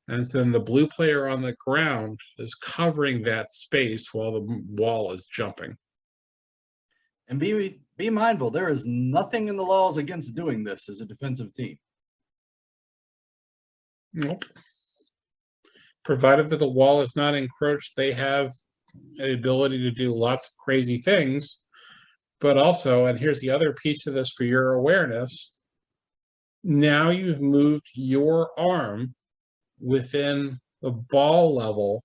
And then the blue player on the ground is covering that space while the wall is jumping. And be mindful, there is nothing in the laws against doing this as a defensive team. Nope. provided that the wall is not encroached, they have the ability to do lots of crazy things. But also, and here's the other piece of this for your awareness, now you've moved your arm within the ball level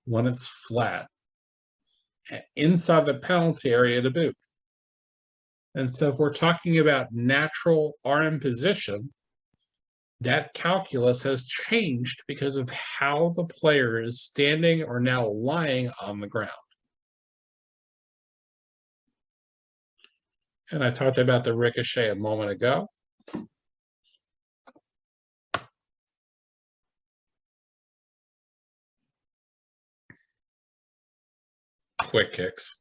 when it's flat, inside the penalty area to boot. And so if we're talking about natural arm position, that calculus has changed because of how the player is standing or now lying on the ground. And I talked about the ricochet a moment ago. Quick kicks.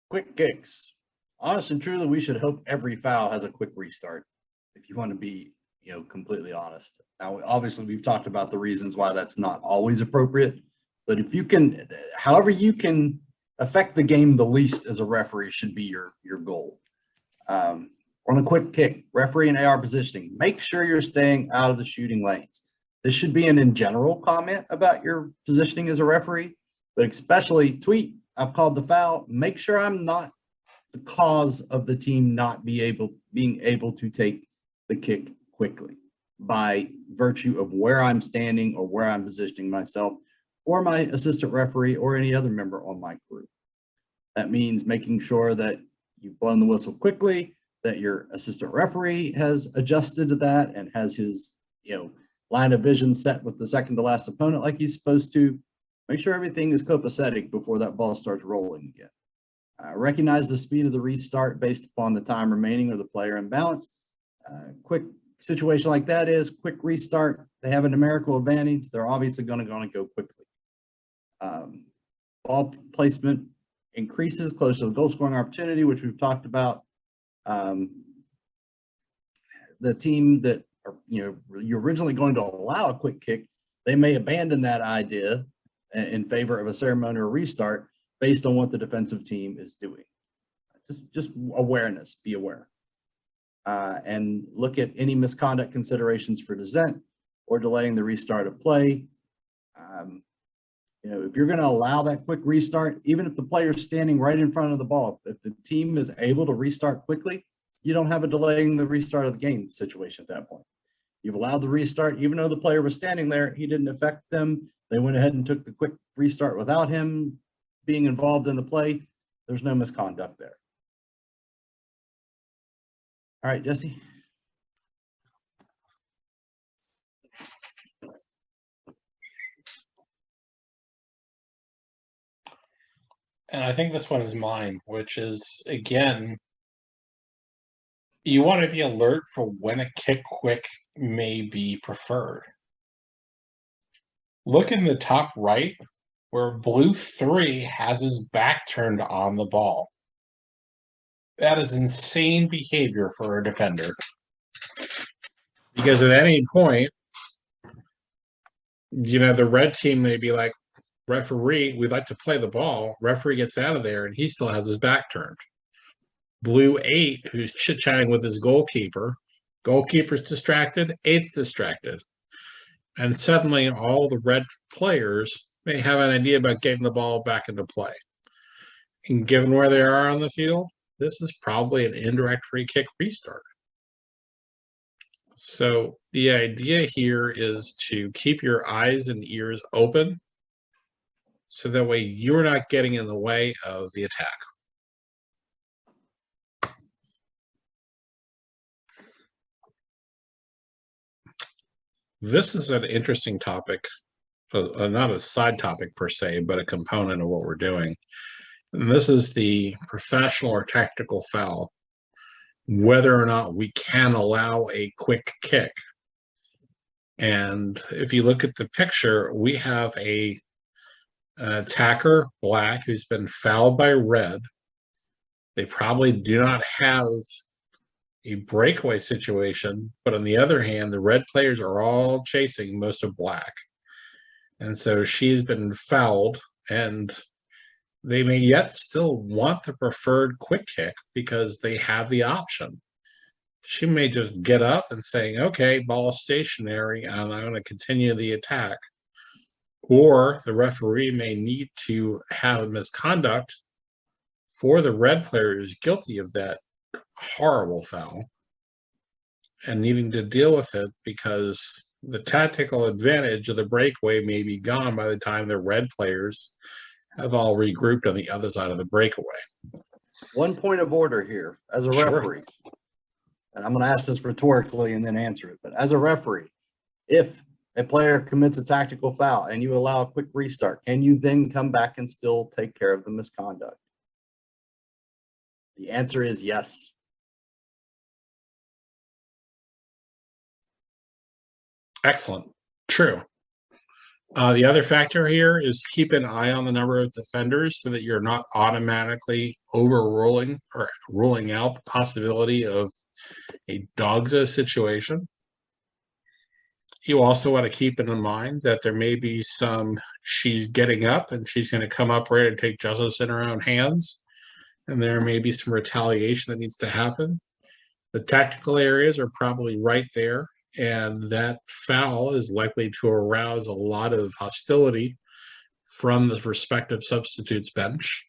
Quick kicks. Honest and truly, we should hope every foul has a quick restart. If you want to be, completely honest. Now, obviously, we've talked about the reasons why that's not always appropriate. But if you can, however you can affect the game the least as a referee should be your goal. On a quick kick, referee and AR positioning, make sure you're staying out of the shooting lanes. This should be an in general comment about your positioning as a referee, but especially tweet, I've called the foul. Make sure I'm not the cause of the team not being able to take the kick quickly by virtue of where I'm standing or where I'm positioning myself or my assistant referee or any other member on my crew. That means making sure that you've blown the whistle quickly, that your assistant referee has adjusted to that and has his, line of vision set with the second to last opponent like he's supposed to. Make sure everything is copacetic before that ball starts rolling again. Recognize the speed of the restart based upon the time remaining or the player in balance. Quick situation like that is quick restart. They have a numerical advantage. They're obviously going to go quickly. Ball placement increases close to the goal scoring opportunity, which we've talked about. The team that you're originally going to allow a quick kick, they may abandon that idea in favor of a ceremonial restart based on what the defensive team is doing. Just awareness, be aware. And look at any misconduct considerations for dissent or delaying the restart of play. If you're going to allow that quick restart, even if the player's standing right in front of the ball, if the team is able to restart quickly, you don't have a delaying the restart of the game situation at that point. You've allowed the restart, even though the player was standing there, he didn't affect them. They went ahead and took the quick restart without him being involved in the play. There's no misconduct there. All right, Jesse. And I think this one is mine, which is, again, you want to be alert for when a kick quick may be preferred. Look in the top right where blue 3 has his back turned on the ball. That is insane behavior for a defender. Because at any point, the red team may be like, referee, we'd like to play the ball. Referee gets out of there and he still has his back turned. Blue 8, who's chit-chatting with his goalkeeper's distracted, 8's distracted. And suddenly all the red players may have an idea about getting the ball back into play. And given where they are on the field, this is probably an indirect free kick restart. So the idea here is to keep your eyes and ears open so that way you're not getting in the way of the attack. This is an interesting topic, not a side topic per se, but a component of what we're doing. And this is the professional or tactical foul, whether or not we can allow a quick kick. And if you look at the picture, we have an attacker, black, who's been fouled by red. They probably do not have a breakaway situation, but on the other hand, the red players are all chasing most of black. And so she's been fouled, and they may yet still want the preferred quick kick because they have the option. she may just get up and saying, okay, ball is stationary and I'm going to continue the attack. Or the referee may need to have misconduct for the red player who's guilty of that horrible foul and needing to deal with it because the tactical advantage of the breakaway may be gone by the time the red players have all regrouped on the other side of the breakaway. One point of order here as a Sure. referee, and I'm going to ask this rhetorically and then answer it, but as a referee, if a player commits a tactical foul and you allow a quick restart, can you then come back and still take care of the misconduct? The answer is yes. Excellent. True. The other factor here is keep an eye on the number of defenders so that you're not automatically overruling or ruling out the possibility of a dogza situation. You also want to keep in mind that there may be she's getting up and she's going to come up ready to take justice in her own hands. And there may be some retaliation that needs to happen. The tactical areas are probably right there. And that foul is likely to arouse a lot of hostility from the respective substitutes bench.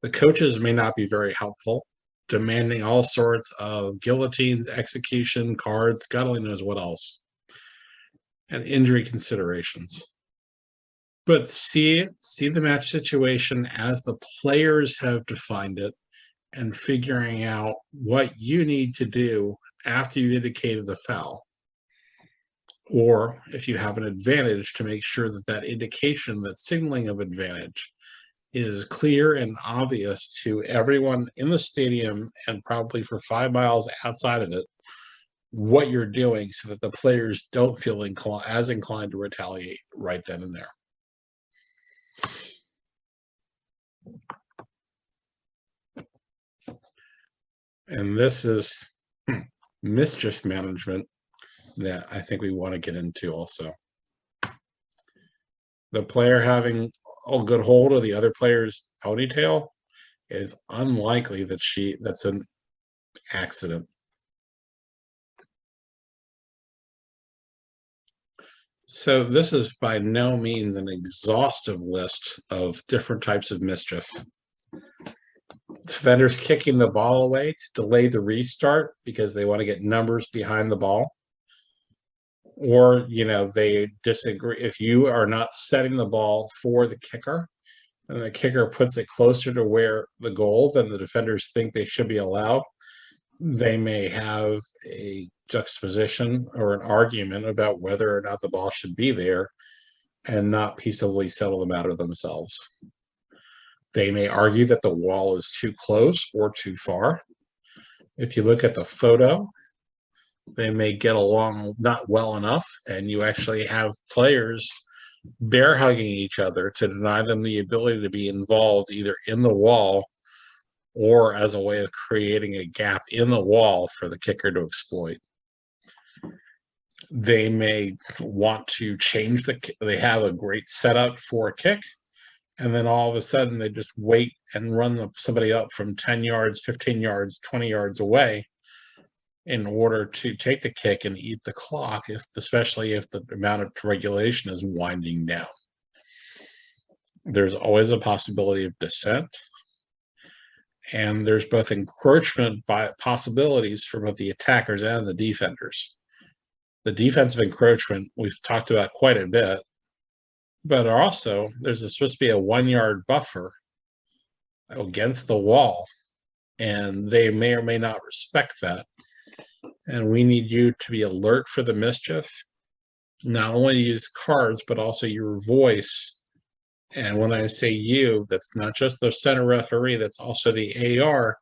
The coaches may not be very helpful, demanding all sorts of guillotines, execution, cards, God only knows what else, and injury considerations. But see the match situation as the players have defined it and figuring out what you need to do after you indicated the foul. Or if you have an advantage, to make sure that that indication, that signaling of advantage is clear and obvious to everyone in the stadium and probably for 5 miles outside of it, what you're doing so that the players don't feel as inclined to retaliate right then and there. And this is mischief management that I think we want to get into also. The player having a good hold of the other player's ponytail is unlikely that's an accident. So this is by no means an exhaustive list of different types of mischief. Defenders kicking the ball away to delay the restart because they want to get numbers behind the ball. Or, they disagree. If you are not setting the ball for the kicker and the kicker puts it closer to where the goal than the defenders think they should be allowed, they may have a juxtaposition or an argument about whether or not the ball should be there and not peaceably settle the matter themselves. They may argue that the wall is too close or too far. If you look at the photo, they may get along not well enough, and you actually have players bear hugging each other to deny them the ability to be involved either in the wall or as a way of creating a gap in the wall for the kicker to exploit. They may want to change they have a great setup for a kick, and then all of a sudden they just wait and run somebody up from 10 yards, 15 yards, 20 yards away in order to take the kick and eat the clock, especially if the amount of regulation is winding down. There's always a possibility of dissent, and there's both encroachment by possibilities for both the attackers and the defenders. The defensive encroachment we've talked about quite a bit, but also there's supposed to be a 1 yard buffer against the wall, and they may or may not respect that. And we need you to be alert for the mischief, not only use cards, but also your voice. And when I say you, that's not just the center referee, that's also the AR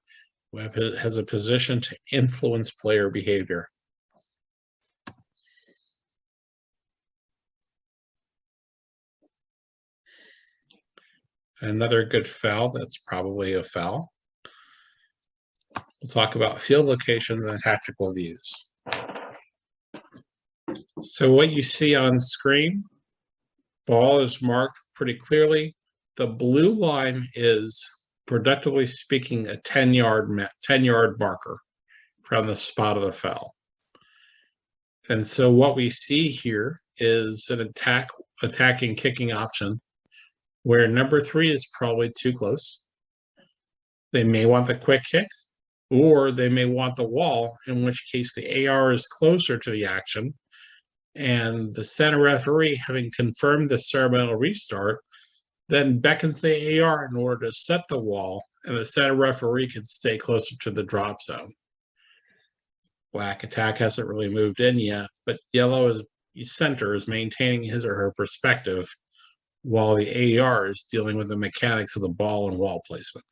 who has a position to influence player behavior. Another good foul, that's probably a foul. We'll talk about field locations and tactical views. So what you see on screen, ball is marked pretty clearly. The blue line is, productively speaking, a 10-yard marker. from the spot of the foul. And so what we see here is an attacking kicking option where number 3 is probably too close. They may want the quick kick, or they may want the wall, in which case the AR is closer to the action. And the center referee, having confirmed the ceremonial restart, then beckons the AR in order to set the wall, and the center referee can stay closer to the drop zone. Black attack hasn't really moved in yet, but yellow center is maintaining his or her perspective while the AR is dealing with the mechanics of the ball and wall placement.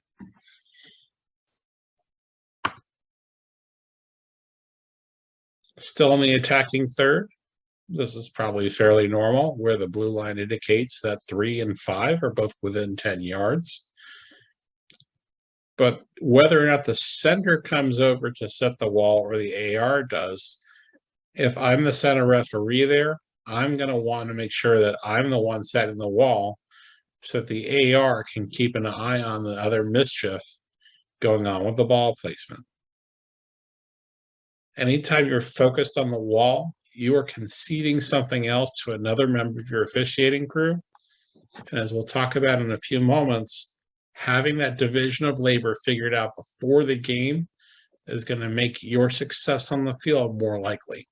Still in the attacking third, this is probably fairly normal, where the blue line indicates that 3 and 5 are both within 10 yards. But whether or not the center comes over to set the wall or the AR does, if I'm the center referee there, I'm going to want to make sure that I'm the one setting the wall so that the AR can keep an eye on the other mischief going on with the ball placement. Anytime you're focused on the wall, you are conceding something else to another member of your officiating crew. And as we'll talk about in a few moments, having that division of labor figured out before the game is going to make your success on the field more likely.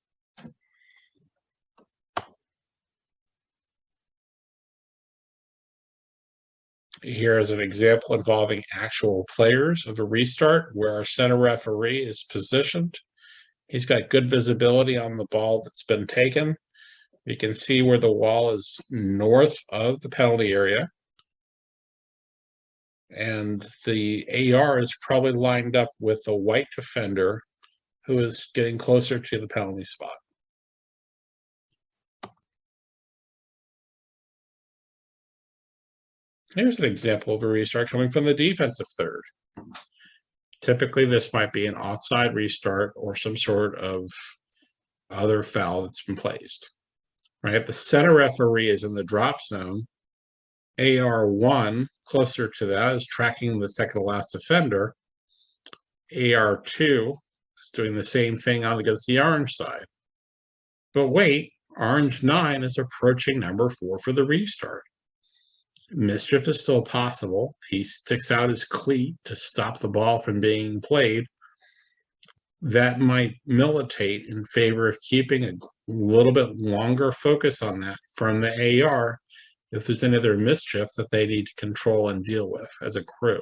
Here is an example involving actual players of a restart where our center referee is positioned. He's got good visibility on the ball that's been taken. You can see where the wall is north of the penalty area. And the AR is probably lined up with the white defender who is getting closer to the penalty spot. Here's an example of a restart coming from the defensive third. Typically, this might be an offside restart or some sort of other foul that's been placed. Right? The center referee is in the drop zone. AR1, closer to that, is tracking the second to last defender. AR2 is doing the same thing on against the orange side. But wait, orange 9 is approaching number 4 for the restart. Mischief is still possible. He sticks out his cleat to stop the ball from being played. That might militate in favor of keeping a little bit longer focus on that from the AR if there's any other mischief that they need to control and deal with as a crew.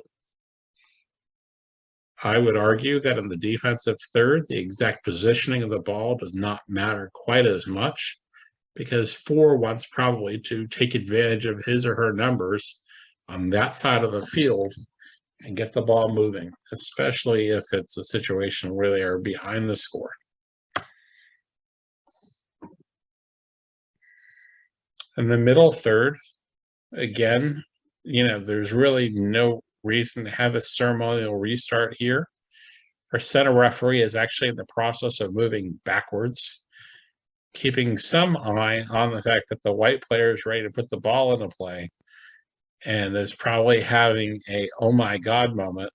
I would argue that in the defensive third, the exact positioning of the ball does not matter quite as much, because 4 wants probably to take advantage of his or her numbers on that side of the field and get the ball moving, especially if it's a situation where they are behind the score. In the middle third, again, there's really no reason to have a ceremonial restart here. Our center referee is actually in the process of moving backwards, keeping some eye on the fact that the white player is ready to put the ball into play and is probably having a oh my god moment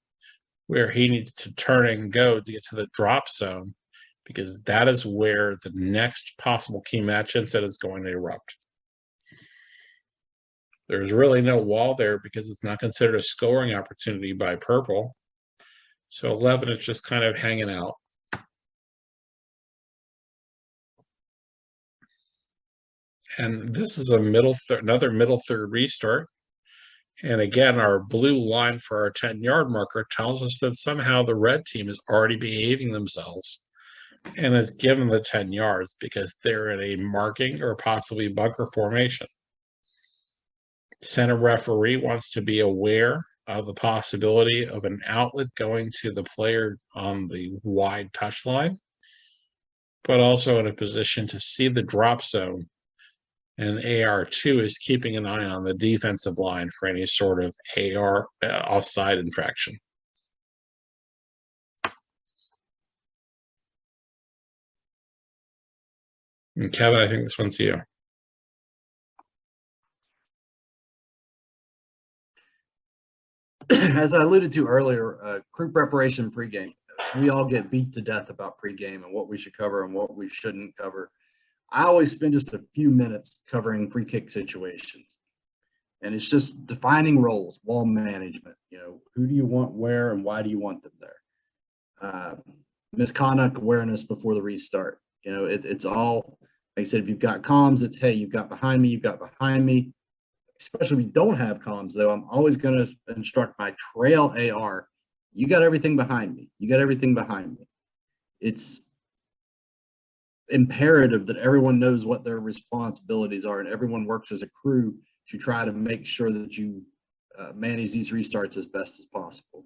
where he needs to turn and go to get to the drop zone, because that is where the next possible key match incident is going to erupt. There's really no wall there because it's not considered a scoring opportunity by purple. So 11 is just kind of hanging out. And this is another middle third restart. And again, our blue line for our 10-yard marker tells us that somehow the red team is already behaving themselves and has given the 10 yards because they're in a marking or possibly bunker formation. Center referee wants to be aware of the possibility of an outlet going to the player on the wide touchline, but also in a position to see the drop zone. And AR2 is keeping an eye on the defensive line for any sort of AR offside infraction. And Kevin, I think this one's you. As I alluded to earlier, crew preparation pregame. we all get beat to death about pregame and what we should cover and what we shouldn't cover. I always spend just a few minutes covering free kick situations. And it's just defining roles, ball management, who do you want where and why do you want them there? Misconduct awareness before the restart. It's all, like I said, if you've got comms, it's, hey, you've got behind me, especially if you don't have comms though. I'm always going to instruct my trail AR. You got everything behind me. It's imperative that everyone knows what their responsibilities are and everyone works as a crew to try to make sure that you manage these restarts as best as possible.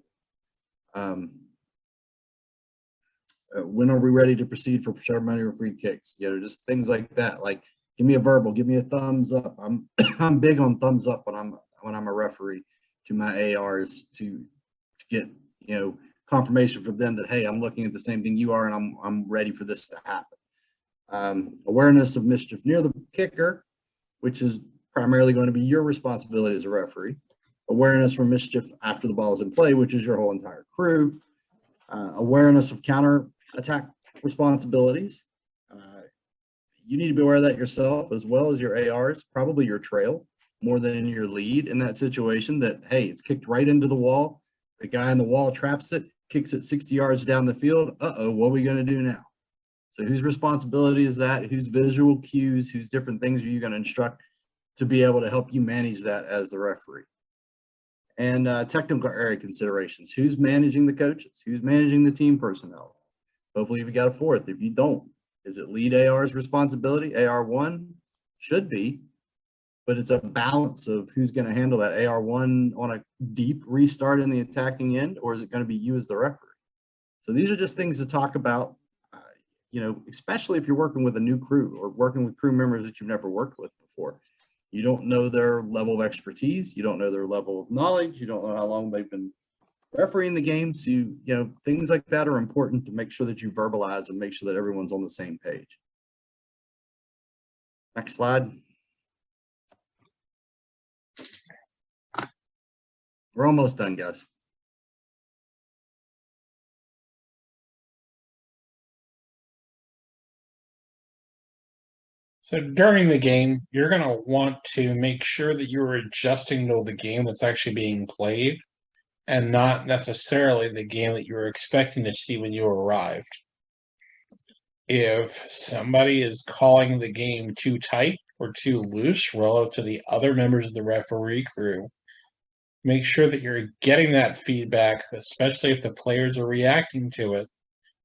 When are we ready to proceed for ceremony or free kicks? Just things like that. Like, give me a verbal, give me a thumbs up. I'm big on thumbs up when I'm a referee to my ARs to get confirmation from them that, hey, I'm looking at the same thing you are and I'm ready for this to happen. Awareness of mischief near the kicker, which is primarily going to be your responsibility as a referee. Awareness for mischief after the ball is in play, which is your whole entire crew. Awareness of counter attack responsibilities. You need to be aware of that yourself as well as your ARs, probably your trail more than your lead in that situation that, hey, it's kicked right into the wall. The guy in the wall traps it, kicks it 60 yards down the field. Uh-oh, what are we going to do now? So whose responsibility is that? Whose visual cues, whose different things are you going to instruct to be able to help you manage that as the referee? And technical area considerations. Who's managing the coaches? Who's managing the team personnel? Hopefully you've got a fourth. If you don't, is it lead AR's responsibility? AR1 should be, but it's a balance of who's going to handle that. AR1 on a deep restart in the attacking end, or is it going to be you as the referee? So these are just things to talk about, especially if you're working with a new crew or working with crew members that you've never worked with before. You don't know their level of expertise. You don't know their level of knowledge. You don't know how long they've been refereeing the game. So, things like that are important to make sure that you verbalize and make sure that everyone's on the same page. Next slide. We're almost done, guys. So during the game, you're going to want to make sure that you're adjusting to the game that's actually being played and not necessarily the game that you were expecting to see when you arrived. If somebody is calling the game too tight or too loose relative to the other members of the referee crew, make sure that you're getting that feedback, especially if the players are reacting to it,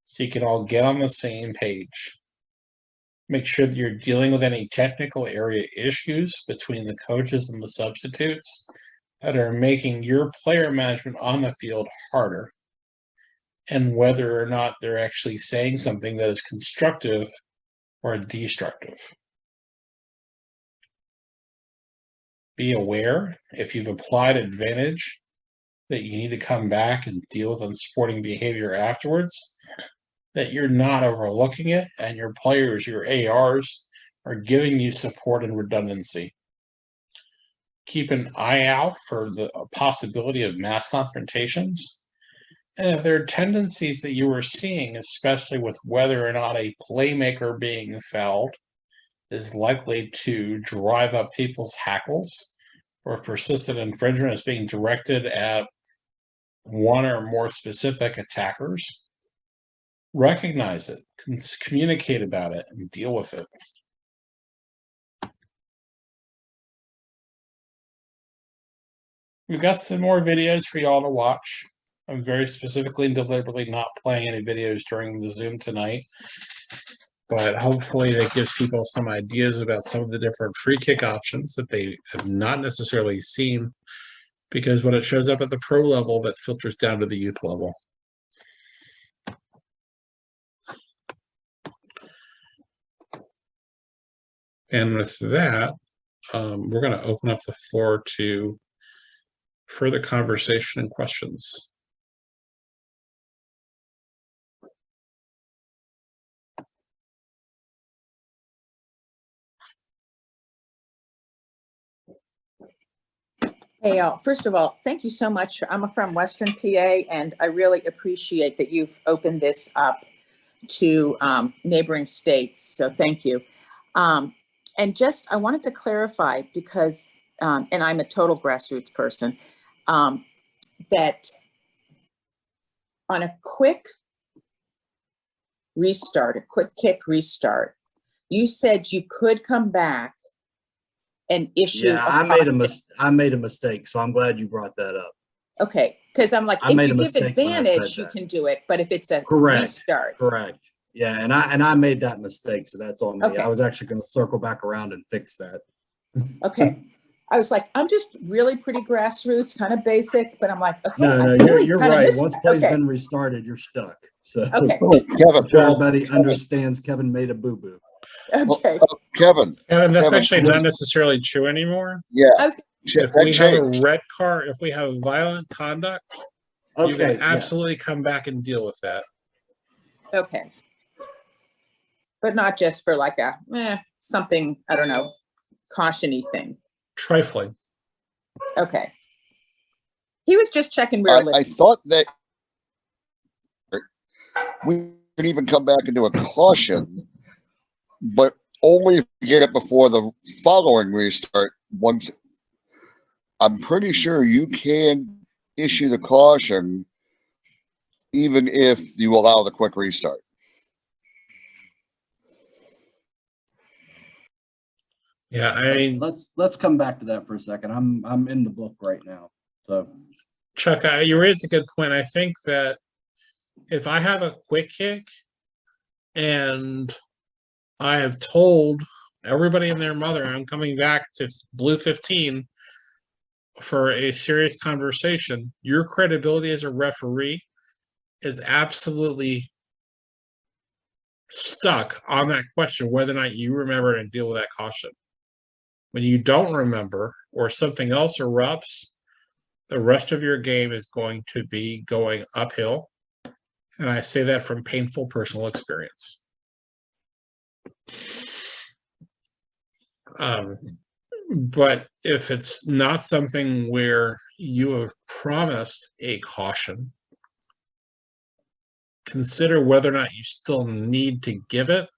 so you can all get on the same page. Make sure that you're dealing with any technical area issues between the coaches and the substitutes that are making your player management on the field harder, and whether or not they're actually saying something that is constructive or destructive. Be aware if you've applied advantage that you need to come back and deal with unsporting behavior afterwards, that you're not overlooking it and your players, your ARs, are giving you support and redundancy. Keep an eye out for the possibility of mass confrontations. And if there are tendencies that you are seeing, especially with whether or not a playmaker being fouled is likely to drive up people's hackles, or if persistent infringement is being directed at one or more specific attackers, recognize it, communicate about it, and deal with it. We've got some more videos for y'all to watch. I'm very specifically and deliberately not playing any videos during the Zoom tonight, but hopefully that gives people some ideas about some of the different free kick options that they have not necessarily seen, because when it shows up at the pro level, that filters down to the youth level. And with that, we're going to open up the floor to further conversation and questions. Hey, first of all, thank you so much. I'm from Western PA, and I really appreciate that you've opened this up to neighboring states. So thank you. And just, I wanted to clarify because, and I'm a total grassroots person, that on a quick restart, a quick kick restart, you said you could come back and issue. Yeah, I made a mistake, so I'm glad you brought that up. Okay, because I'm like, I if made you a give mistake when I said advantage, you that. can do it, but if it's a Correct. restart. Correct. Yeah, and I made that mistake, so that's on me. Okay. I was actually going to circle back around and fix that. Okay. I was like, I'm just really pretty grassroots, kind of basic, but I'm like, okay. No, I no, really you're kinda right. missed Once that. play's Okay. been restarted, you're stuck. So Okay. Kevin, everybody understands Kevin made a boo-boo. Okay. Kevin, And that's Kevin, actually not necessarily true anymore. yeah. I was, If that we have a changed. red card, if we have violent conduct, you Okay, can yes. absolutely come back and deal with that. okay. But not just for like a, something, I don't know, caution-y thing. Trifling. Okay. He was just checking we were I listening. thought that we could even come back and do a caution, but only if we get it before the following restart. Once, I'm pretty sure you can issue the caution even if you allow the quick restart. Yeah, I mean, Let's come back to that for a second. I'm in the book right now. So Chuck, you raised a good point. I think that if I have a quick kick and I have told everybody and their mother I'm coming back to Blue 15 for a serious conversation, your credibility as a referee is absolutely stuck on that question whether or not you remember and deal with that caution. When you don't remember or something else erupts, the rest of your game is going to be going uphill. And I say that from painful personal experience. But if it's not something where you have promised a caution, consider whether or not you still need to give it,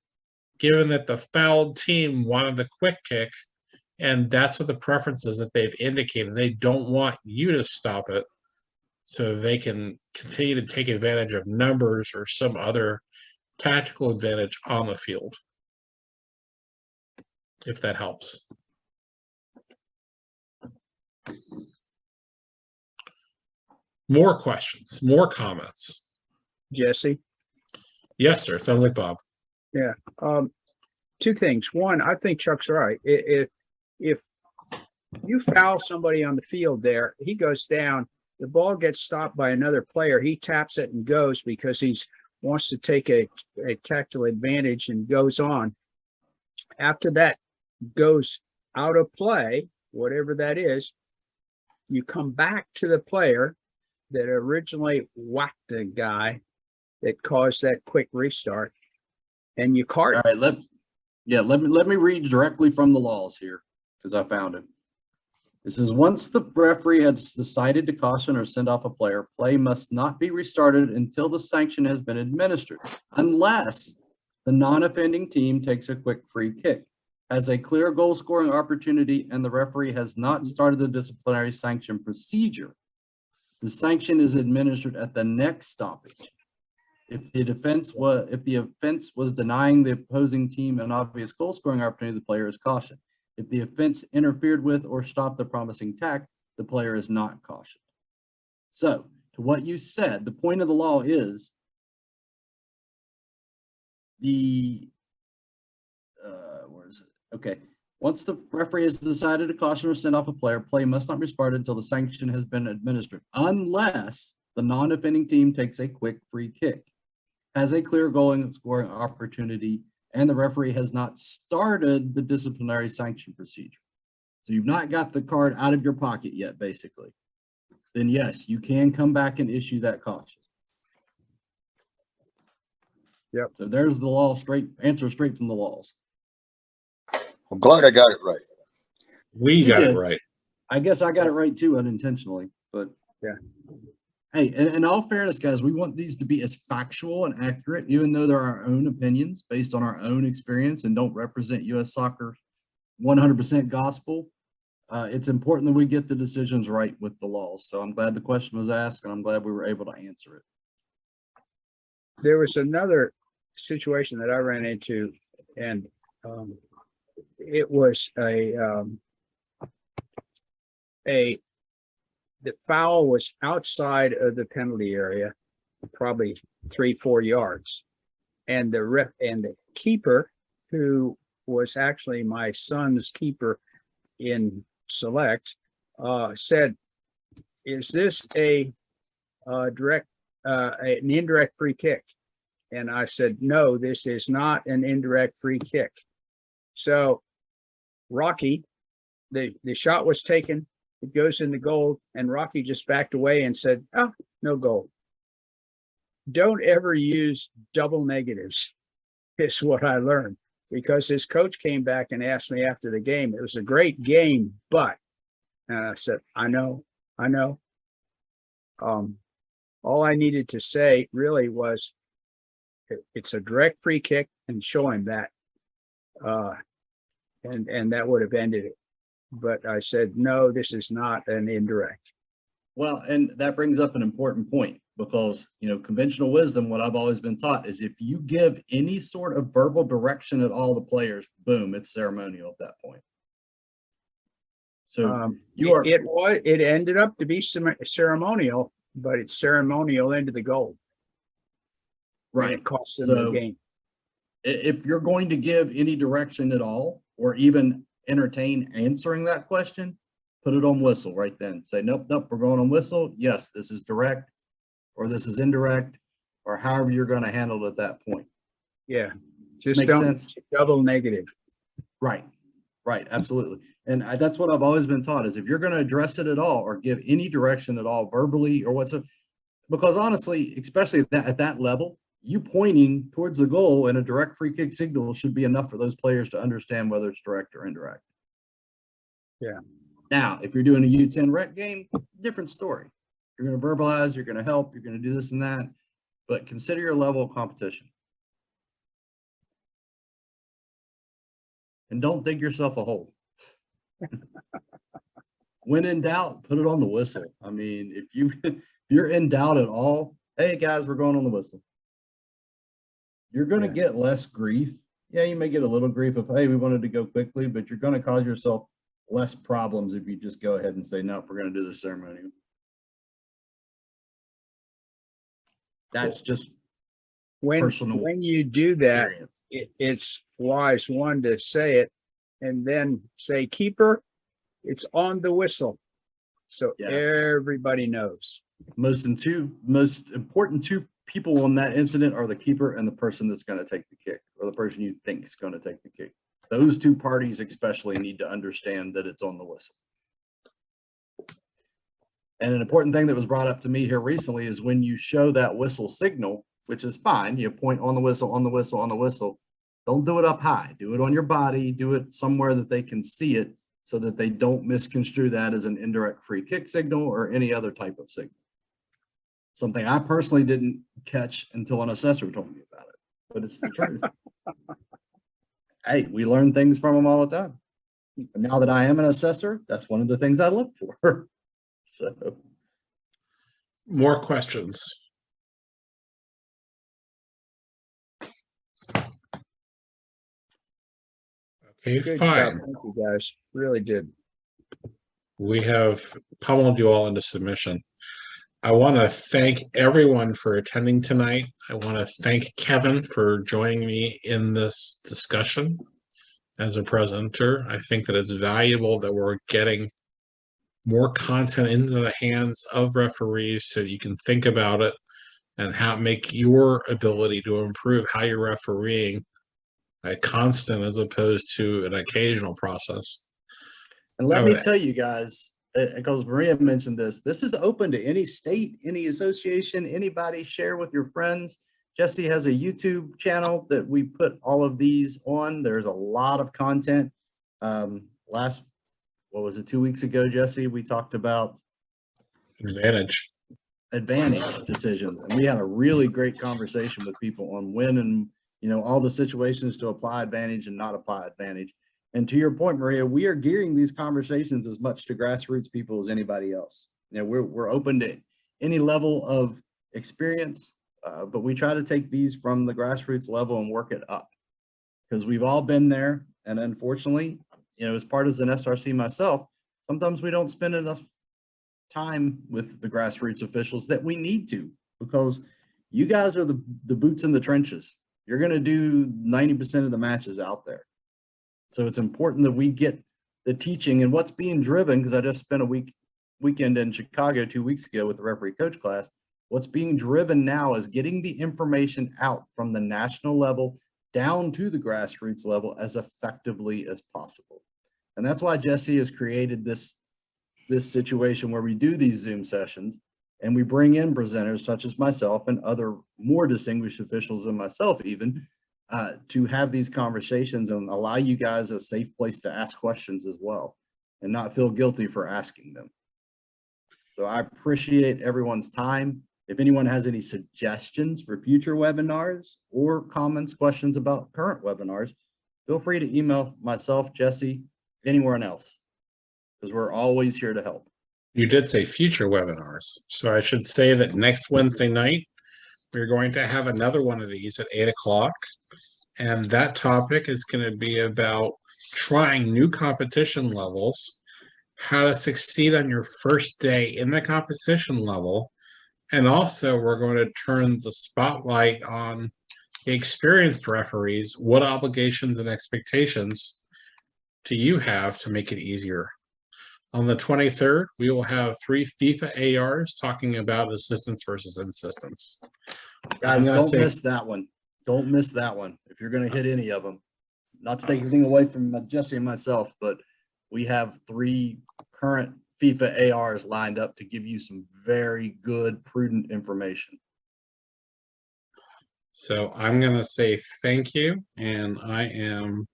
given that the fouled team wanted the quick kick, and that's what the preference is that they've indicated. They don't want you to stop it so they can continue to take advantage of numbers or some other tactical advantage on the field, if that helps. More questions, more comments. Jesse? Yes, sir. Sounds like Bob. Two things. One, I think Chuck's right. If you foul somebody on the field there, he goes down, the ball gets stopped by another player, he taps it and goes because he's wants to take a tactical advantage and goes on. After that goes out of play, whatever that is, you come back to the player that originally whacked the guy that caused that quick restart, and you cart. all right, let me read directly from the laws here because I found it. This is once the referee has decided to caution or send off a player, play must not be restarted until the sanction has been administered, unless the non-offending team takes a quick free kick, has a clear goal scoring opportunity, and the referee has not started the disciplinary sanction procedure. The sanction is administered at the next stoppage. If the offense was denying the opposing team an obvious goal scoring opportunity, the player is cautioned. If the offense interfered with or stopped the promising tack, the player is not cautioned. So, to what you said, the point of the law is where is it? Okay. Once the referee has decided to caution or send off a player, play must not be restarted until the sanction has been administered, unless the non-offending team takes a quick free kick, has a clear goal scoring opportunity, and the referee has not started the disciplinary sanction procedure. So you've not got the card out of your pocket yet, basically. Then yes, you can come back and issue that caution. Yep. So there's the law, answer straight from the laws. I'm glad I got it right. We You got it did. right. I guess I got it right too unintentionally, but. Yeah. Hey, in all fairness, guys, we want these to be as factual and accurate, even though they're our own opinions based on our own experience and don't represent U.S. soccer 100% gospel. It's important that we get the decisions right with the laws. So I'm glad the question was asked, and I'm glad we were able to answer it. There was another situation that I ran into, and it was the foul was outside of the penalty area, probably 3-4 yards. And the keeper, who was actually my son's keeper in select, said, "Is this an indirect free kick?" And I said, "No, this is not an indirect free kick." So Rocky, the shot was taken, it goes in the goal, and Rocky just backed away and said, "Oh, no goal." Don't ever use double negatives, is what I learned, because his coach came back and asked me after the game, "It was a great game, but," and I said, I know. All I needed to say really was, it's a direct free kick, and show him that. And that would have ended it. But I said, no, this is not an indirect. Well, and that brings up an important point, because, conventional wisdom, what I've always been taught is if you give any sort of verbal direction at all the players, boom, it's ceremonial at that point. So it ended up to be ceremonial, but it's ceremonial into the goal. Right. And it cost them the game. If you're going to give any direction at all, or even entertain answering that question, put it on whistle right then. Say, nope, we're going on whistle. Yes, this is direct, or this is indirect, or however you're going to handle it at that point. Yeah, just Makes don't sense. double negative. Right, absolutely. And that's what I've always been taught, is if you're going to address it at all or give any direction at all, verbally or whatsoever, because honestly, especially at that level, you pointing towards the goal and a direct free kick signal should be enough for those players to understand whether it's direct or indirect. Yeah. Now, if you're doing a U10 rec game, different story. You're going to verbalize, you're going to help, you're going to do this and that, but consider your level of competition. And don't dig yourself a hole. When in doubt, put it on the whistle. I mean, if you're in doubt at all, hey guys, we're going on the whistle. You're going to get less grief. Yeah, you may get a little grief of, hey, we wanted to go quickly, but you're going to cause yourself less problems if you just go ahead and say, no, we're going to do the ceremony. That's just personal when you do that, experience. It's wise, one, to say it, and then say, keeper, it's on the whistle, so everybody knows. Most important two people on that incident are the keeper and the person that's going to take the kick, or the person you think is going to take the kick. Those two parties especially need to understand that it's on the whistle. And an important thing that was brought up to me here recently is when you show that whistle signal, which is fine, you point on the whistle, on the whistle, on the whistle. Don't do it up high. Do it on your body. Do it somewhere that they can see it, so that they don't misconstrue that as an indirect free kick signal or any other type of signal. Something I personally didn't catch until an assessor told me about it, but it's the truth. Hey, we learn things from them all the time. And now that I am an assessor, that's one of the things I look for. So, More questions? Okay, Good fine. job. Thank you, guys. Really did. We have pummeled you all into submission. I want to thank everyone for attending tonight. I want to thank Kevin for joining me in this discussion as a presenter. I think that it's valuable that we're getting more content into the hands of referees so that you can think about it and make your ability to improve how you're refereeing a constant as opposed to an occasional process. and let me tell you guys, because Maria mentioned this is open to any state, any association, anybody. Share with your friends. Jesse has a YouTube channel that we put all of these on. There's a lot of content. what was it, 2 weeks ago, Jesse? We talked about Advantage. advantage decisions. And we had a really great conversation with people on when and, all the situations to apply advantage and not apply advantage. And to your point, Maria, we are gearing these conversations as much to grassroots people as anybody else. We're open to any level of experience, but we try to take these from the grassroots level and work it up, because we've all been there. And unfortunately, as part of an SRC myself, sometimes we don't spend enough time with the grassroots officials that we need to, because you guys are the boots in the trenches. You're going to do 90% of the matches out there. So it's important that we get the teaching and what's being driven, because I just spent a weekend in Chicago 2 weeks ago with the referee coach class. What's being driven now is getting the information out from the national level down to the grassroots level as effectively as possible. And that's why Jesse has created this situation where we do these Zoom sessions and we bring in presenters such as myself and other more distinguished officials than myself even, to have these conversations and allow you guys a safe place to ask questions as well and not feel guilty for asking them. So I appreciate everyone's time. If anyone has any suggestions for future webinars or comments, questions about current webinars, feel free to email myself, Jesse, anyone else, because we're always here to help. You did say future webinars, so I should say that next Wednesday night, we're going to have another one of these at 8 o'clock. And that topic is going to be about trying new competition levels, how to succeed on your first day in the competition level. And also we're going to turn the spotlight on the experienced referees. What obligations and expectations do you have to make it easier? On the 23rd, we will have 3 FIFA ARs talking about assistance versus insistence. Guys, don't miss that one. Don't miss that one if you're going to hit any of them. Not to take anything away from Jesse and myself, but we have 3 current FIFA ARs lined up to give you some very good, prudent information. So I'm going to say thank you, and I am